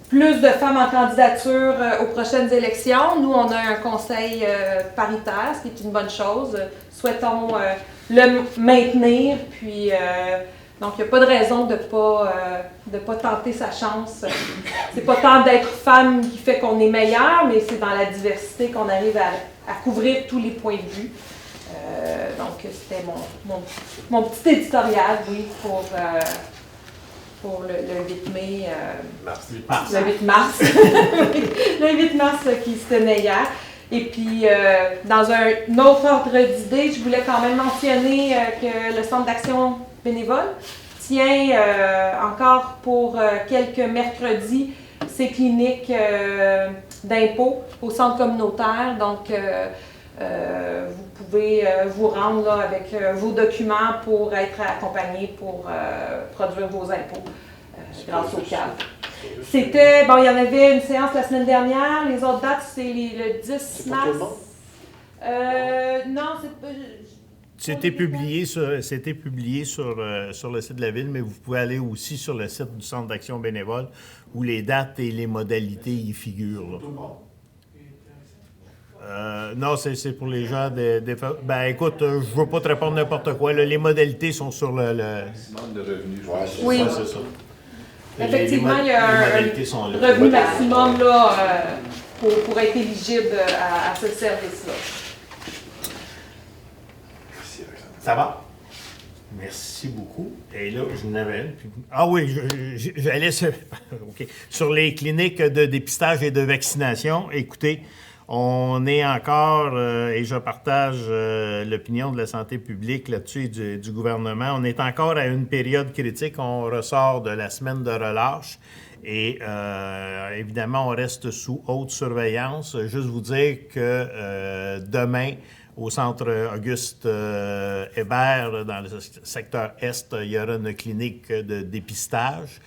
S4: plus de femmes en candidature aux prochaines élections. Nous, on a un conseil paritaire, ce qui est une bonne chose. Souhaitons le maintenir, puis donc il n'y a pas de raison de pas tenter sa chance. C'est pas tant d'être femme qui fait qu'on est meilleur, mais c'est dans la diversité qu'on arrive à couvrir tous les points de vue. Donc c'était mon petit éditorial, oui, pour le 8 mai. Le 8 mars. Le 8 mars qui se tenait hier. Et puis, dans un autre ordre d'idée, je voulais quand même mentionner que le Centre d'action bénévole tient encore pour quelques mercredis ses cliniques d'impôts au centre communautaire. Donc, vous pouvez vous rendre là, avec vos documents pour être accompagné pour produire vos impôts grâce au cadre. C'était, bon, il y en avait une séance la semaine dernière, les autres dates, c'est le 10 mars. Non,
S1: C'était publié sur le site de la Ville, mais vous pouvez aller aussi sur le site du Centre d'action bénévole où les dates et les modalités y figurent. Non, c'est pour les gens ben écoute, je ne veux pas te répondre n'importe quoi. Là, les modalités sont sur le
S8: Maximum de revenus.
S7: Ouais,
S4: oui,
S1: c'est ça.
S4: Effectivement, il y a un revenu maximum là, pour être éligible à ce service-là.
S1: Ça va? Merci beaucoup. Et là, je n'avais une. Ah oui, j'allais sur... OK. Sur les cliniques de dépistage et de vaccination. Écoutez, on est encore, et je partage l'opinion de la santé publique là-dessus et du gouvernement, on est encore à une période critique. On ressort de la semaine de relâche et évidemment, on reste sous haute surveillance. Juste vous dire que demain, au centre Auguste Hébert, dans le secteur Est, il y aura une clinique de dépistage.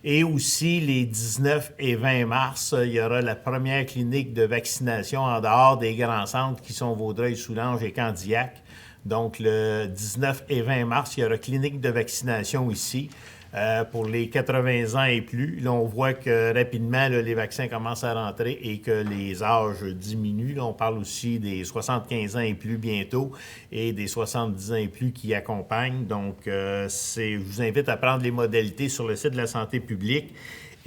S1: Et aussi, les 19 et 20 mars, il y aura la première clinique de vaccination en dehors des grands centres qui sont Vaudreuil-Soulanges et Candiac. Donc, le 19 et 20 mars, il y aura clinique de vaccination ici pour les 80 ans et plus. Là, on voit que rapidement, là, les vaccins commencent à rentrer et que les âges diminuent. Là, on parle aussi des 75 ans et plus bientôt et des 70 ans et plus qui accompagnent. Donc, je vous invite à prendre les modalités sur le site de la santé publique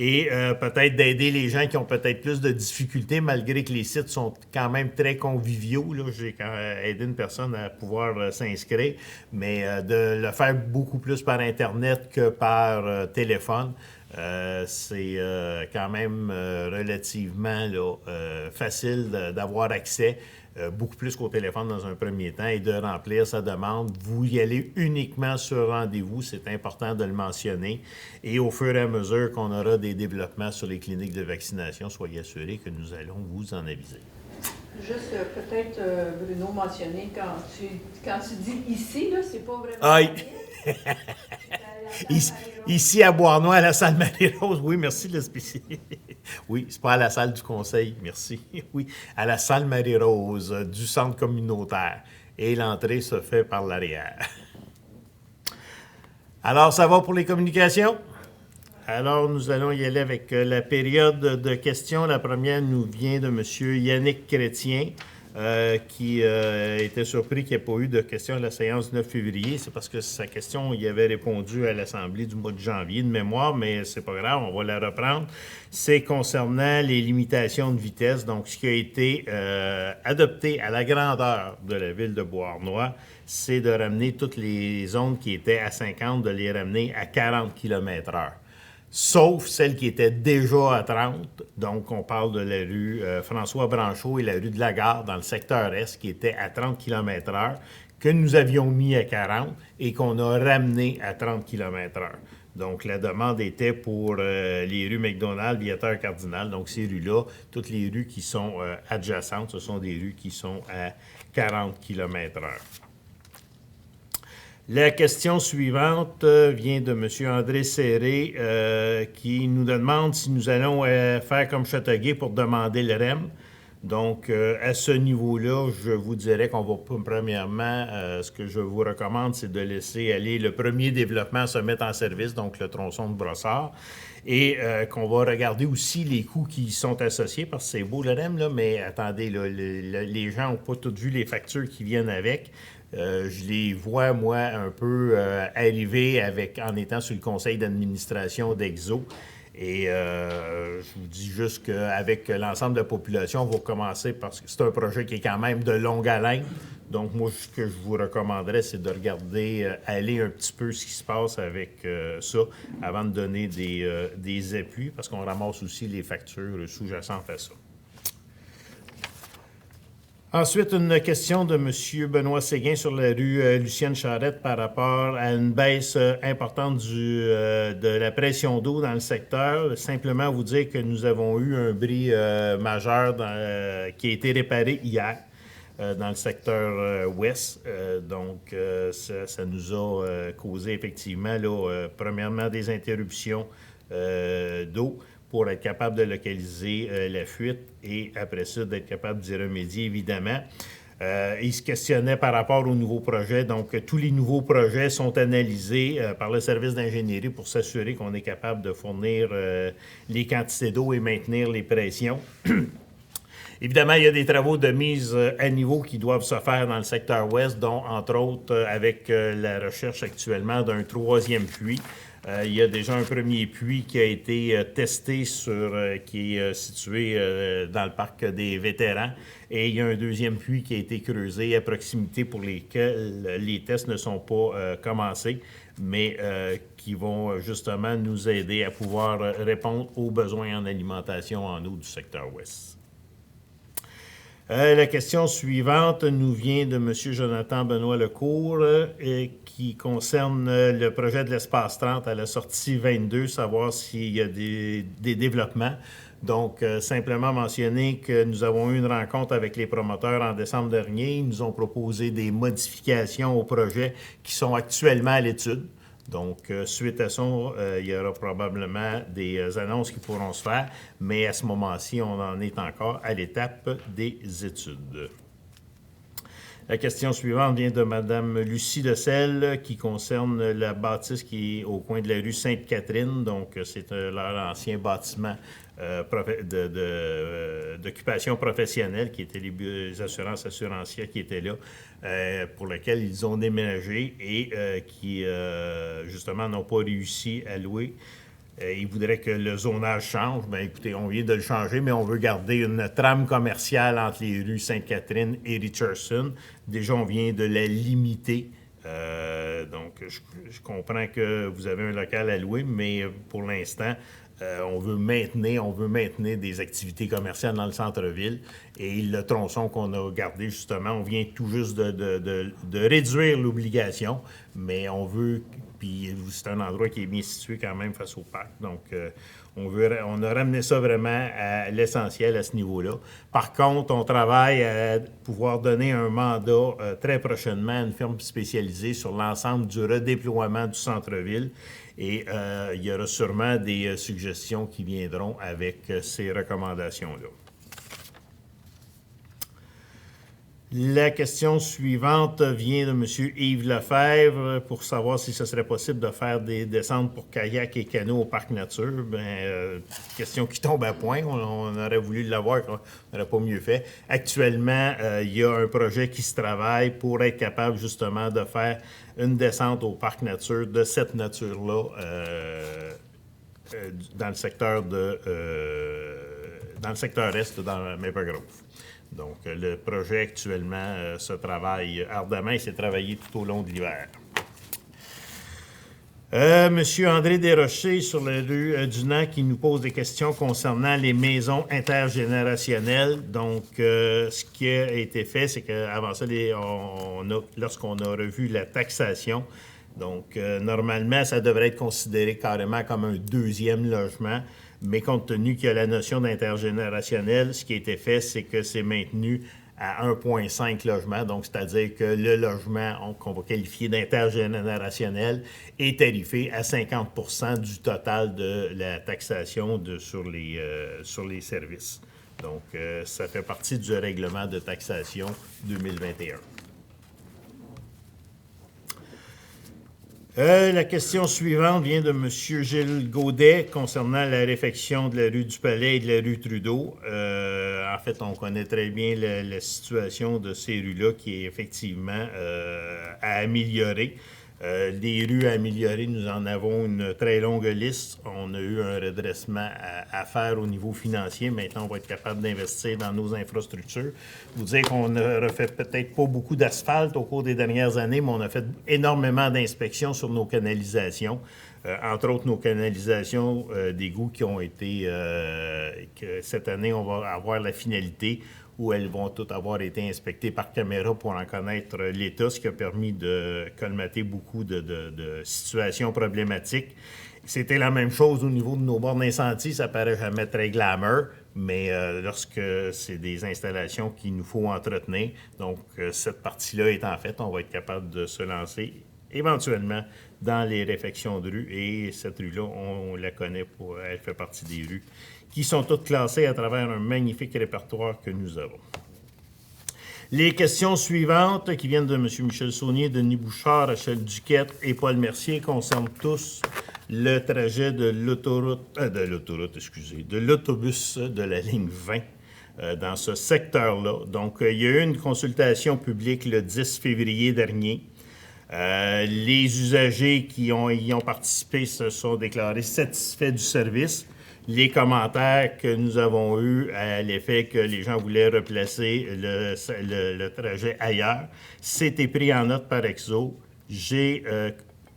S1: et peut-être d'aider les gens qui ont peut-être plus de difficultés, malgré que les sites sont quand même très conviviaux. Là, j'ai aidé une personne à pouvoir s'inscrire, mais de le faire beaucoup plus par Internet que par téléphone. C'est quand même relativement là, facile d'avoir accès, beaucoup plus qu'au téléphone dans un premier temps, et de remplir sa demande. Vous y allez uniquement sur rendez-vous, c'est important de le mentionner. Et au fur et à mesure qu'on aura des développements sur les cliniques de vaccination, soyez assurés que nous allons vous en aviser.
S2: Juste peut-être, Bruno, mentionner quand tu dis ici, là, c'est pas vraiment...
S1: Aïe! Ici à Bois-Noir, à la salle Marie-Rose. Oui, merci de le spécifier. Oui, c'est pas à la salle du conseil, merci. Oui, à la salle Marie-Rose du centre communautaire. Et l'entrée se fait par l'arrière. Alors, ça va pour les communications? Alors, nous allons y aller avec la période de questions. La première nous vient de M. Yannick Chrétien, qui était surpris qu'il n'y ait pas eu de questions à la séance du 9 février. C'est parce que sa question, il avait répondu à l'Assemblée du mois de janvier de mémoire, mais c'est pas grave, on va la reprendre. C'est concernant les limitations de vitesse, donc ce qui a été adopté à la grandeur de la ville de Beauharnois, c'est de ramener toutes les zones qui étaient à 50, de les ramener à 40 km/h. Sauf celle qui était déjà à 30. Donc, on parle de la rue François Branchot et la rue de la Gare dans le secteur Est, qui était à 30 km/h, que nous avions mis à 40 et qu'on a ramené à 30 km/h. Donc, la demande était pour les rues McDonald, Viateur Cardinal. Donc, ces rues-là, toutes les rues qui sont adjacentes, ce sont des rues qui sont à 40 km/h. La question suivante vient de M. André Serré qui nous demande si nous allons faire comme Châteauguay pour demander le REM. Donc, à ce niveau-là, je vous dirais qu'on va, premièrement, ce que je vous recommande, c'est de laisser aller le premier développement se mettre en service, donc le tronçon de Brossard, et qu'on va regarder aussi les coûts qui y sont associés, parce que c'est beau le REM, là, mais attendez, là, les gens n'ont pas toutes vu les factures qui viennent avec. Je les vois, moi, un peu arriver en étant sur le conseil d'administration d'Exo. Et je vous dis juste qu'avec l'ensemble de la population, on va commencer parce que c'est un projet qui est quand même de longue haleine. Donc, moi, ce que je vous recommanderais, c'est de regarder, aller un petit peu ce qui se passe avec ça avant de donner des appuis, parce qu'on ramasse aussi les factures sous-jacentes à ça. Ensuite, une question de M. Benoît Séguin sur la rue Lucienne Charette par rapport à une baisse importante de la pression d'eau dans le secteur. Simplement vous dire que nous avons eu un bris majeur qui a été réparé hier dans le secteur ouest. Donc, ça nous a causé effectivement, là, premièrement, des interruptions d'eau pour être capable de localiser la fuite et après ça, d'être capable d'y remédier, évidemment. Il se questionnait par rapport aux nouveaux projets. Donc, tous les nouveaux projets sont analysés par le service d'ingénierie pour s'assurer qu'on est capable de fournir les quantités d'eau et maintenir les pressions. Évidemment, il y a des travaux de mise à niveau qui doivent se faire dans le secteur ouest, dont, entre autres, avec la recherche actuellement d'un troisième puits. Il y a déjà un premier puits qui a été testé qui est situé dans le parc des vétérans. Et il y a un deuxième puits qui a été creusé à proximité pour lesquels les tests ne sont pas commencés, mais qui vont justement nous aider à pouvoir répondre aux besoins en alimentation en eau du secteur ouest. La question suivante nous vient de M. Jonathan Benoît Lecourt qui concerne le projet de l'espace 30 à la sortie 22, savoir s'il y a des développements. Donc, simplement mentionner que nous avons eu une rencontre avec les promoteurs en décembre dernier. Ils nous ont proposé des modifications au projet qui sont actuellement à l'étude. Donc, suite à ça, il y aura probablement des annonces qui pourront se faire, mais à ce moment-ci, on en est encore à l'étape des études. La question suivante vient de Mme Lucie Decelle, qui concerne la bâtisse qui est au coin de la rue Sainte-Catherine. Donc, c'est leur ancien bâtiment d'occupation professionnelle, qui étaient les assurances assurancières qui étaient là, pour lesquelles ils ont déménagé et qui, justement, n'ont pas réussi à louer. Ils voudraient que le zonage change. Bien, écoutez, on vient de le changer, mais on veut garder une trame commerciale entre les rues Sainte-Catherine et Richardson. Déjà, on vient de la limiter Donc, je comprends que vous avez un local à louer, mais pour l'instant, on veut maintenir des activités commerciales dans le centre-ville. Et le tronçon qu'on a gardé, justement, on vient tout juste de réduire l'obligation, mais on veut, puis c'est un endroit qui est bien situé quand même face au parc. Donc, on a ramené ça vraiment à l'essentiel à ce niveau-là. Par contre, on travaille à pouvoir donner un mandat très prochainement à une firme spécialisée sur l'ensemble du redéploiement du centre-ville. Et il y aura sûrement des suggestions qui viendront avec ces recommandations-là. La question suivante vient de M. Yves Lefebvre pour savoir si ce serait possible de faire des descentes pour kayak et canot au parc nature. Question qui tombe à point. On aurait voulu l'avoir, on n'aurait pas mieux fait. Actuellement, il y a un projet qui se travaille pour être capable justement de faire une descente au parc nature de cette nature-là dans le secteur est, dans Maple Grove. Donc, le projet actuellement se travaille ardemment et s'est travaillé tout au long de l'hiver. Monsieur André Desrochers sur la rue Dunant qui nous pose des questions concernant les maisons intergénérationnelles. Donc, ce qui a été fait, c'est qu'avant ça, lorsqu'on a revu la taxation, donc normalement, ça devrait être considéré carrément comme un deuxième logement. Mais compte tenu qu'il y a la notion d'intergénérationnel, ce qui a été fait, c'est que c'est maintenu à 1,5 logements. Donc, c'est-à-dire que le logement qu'on va qualifier d'intergénérationnel est tarifé à 50% du total de la taxation sur les services. Donc, ça fait partie du règlement de taxation 2021. La question suivante vient de M. Gilles Gaudet concernant la réfection de la rue du Palais et de la rue Trudeau. En fait, on connaît très bien la situation de ces rues-là qui est effectivement à améliorer. Les rues à améliorer, nous en avons une très longue liste. On a eu un redressement à faire au niveau financier. Maintenant, on va être capable d'investir dans nos infrastructures. Vous dire qu'on a refait peut-être pas beaucoup d'asphalte au cours des dernières années, mais on a fait énormément d'inspections sur nos canalisations. Entre autres, nos canalisations d'égouts qui ont été... que cette année, on va avoir la finalité où elles vont toutes avoir été inspectées par caméra pour en connaître l'état, ce qui a permis de colmater beaucoup de situations problématiques. C'était la même chose au niveau de nos bornes d'incendie, ça paraît jamais très glamour, mais lorsque c'est des installations qu'il nous faut entretenir, donc cette partie-là étant faite, on va être capable de se lancer éventuellement dans les réfections de rue, et cette rue-là, on la connaît, elle fait partie des rues qui sont toutes classées à travers un magnifique répertoire que nous avons. Les questions suivantes, qui viennent de M. Michel Saunier, Denis Bouchard, Rachel Duquette et Paul Mercier, concernent tous le trajet de l'autobus de la ligne 20 dans ce secteur-là. Donc, il y a eu une consultation publique le 10 février dernier. Les usagers qui y ont participé se sont déclarés satisfaits du service. Les commentaires que nous avons eus à l'effet que les gens voulaient replacer le trajet ailleurs, c'était pris en note par Exo. J'ai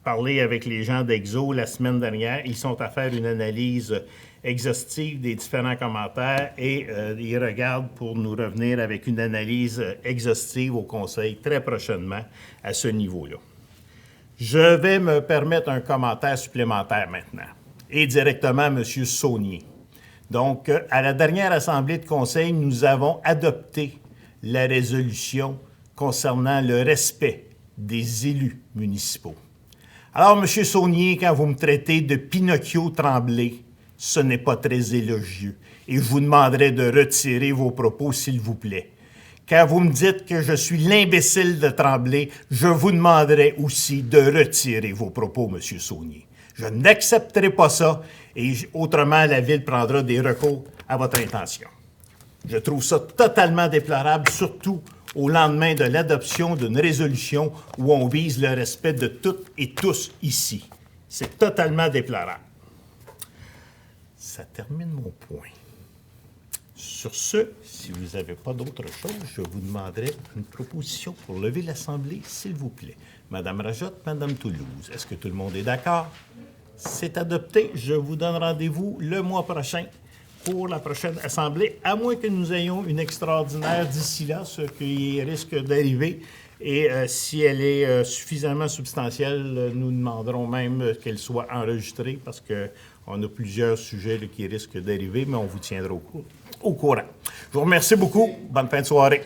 S1: parlé avec les gens d'Exo la semaine dernière. Ils sont à faire une analyse exhaustive des différents commentaires et ils regardent pour nous revenir avec une analyse exhaustive au Conseil très prochainement à ce niveau-là. Je vais me permettre un commentaire supplémentaire maintenant, et directement à M. Saunier. Donc, à la dernière Assemblée de Conseil, nous avons adopté la résolution concernant le respect des élus municipaux. Alors, M. Saunier, quand vous me traitez de Pinocchio Tremblay, ce n'est pas très élogieux, et je vous demanderai de retirer vos propos, s'il vous plaît. Quand vous me dites que je suis l'imbécile de Tremblay, je vous demanderai aussi de retirer vos propos, M. Saunier. Je n'accepterai pas ça, et autrement, la Ville prendra des recours à votre intention. Je trouve ça totalement déplorable, surtout au lendemain de l'adoption d'une résolution où on vise le respect de toutes et tous ici. C'est totalement déplorable. Ça termine mon point. Sur ce, si vous n'avez pas d'autre chose, je vous demanderai une proposition pour lever l'Assemblée, s'il vous plaît. Madame Rajotte, Madame Toulouse, est-ce que tout le monde est d'accord? C'est adopté. Je vous donne rendez-vous le mois prochain pour la prochaine Assemblée, à moins que nous ayons une extraordinaire d'ici là, ce qui risque d'arriver. Et si elle est suffisamment substantielle, nous demanderons même qu'elle soit enregistrée parce qu'on a plusieurs sujets là, qui risquent d'arriver, mais on vous tiendra au courant. Je vous remercie beaucoup. Bonne fin de soirée.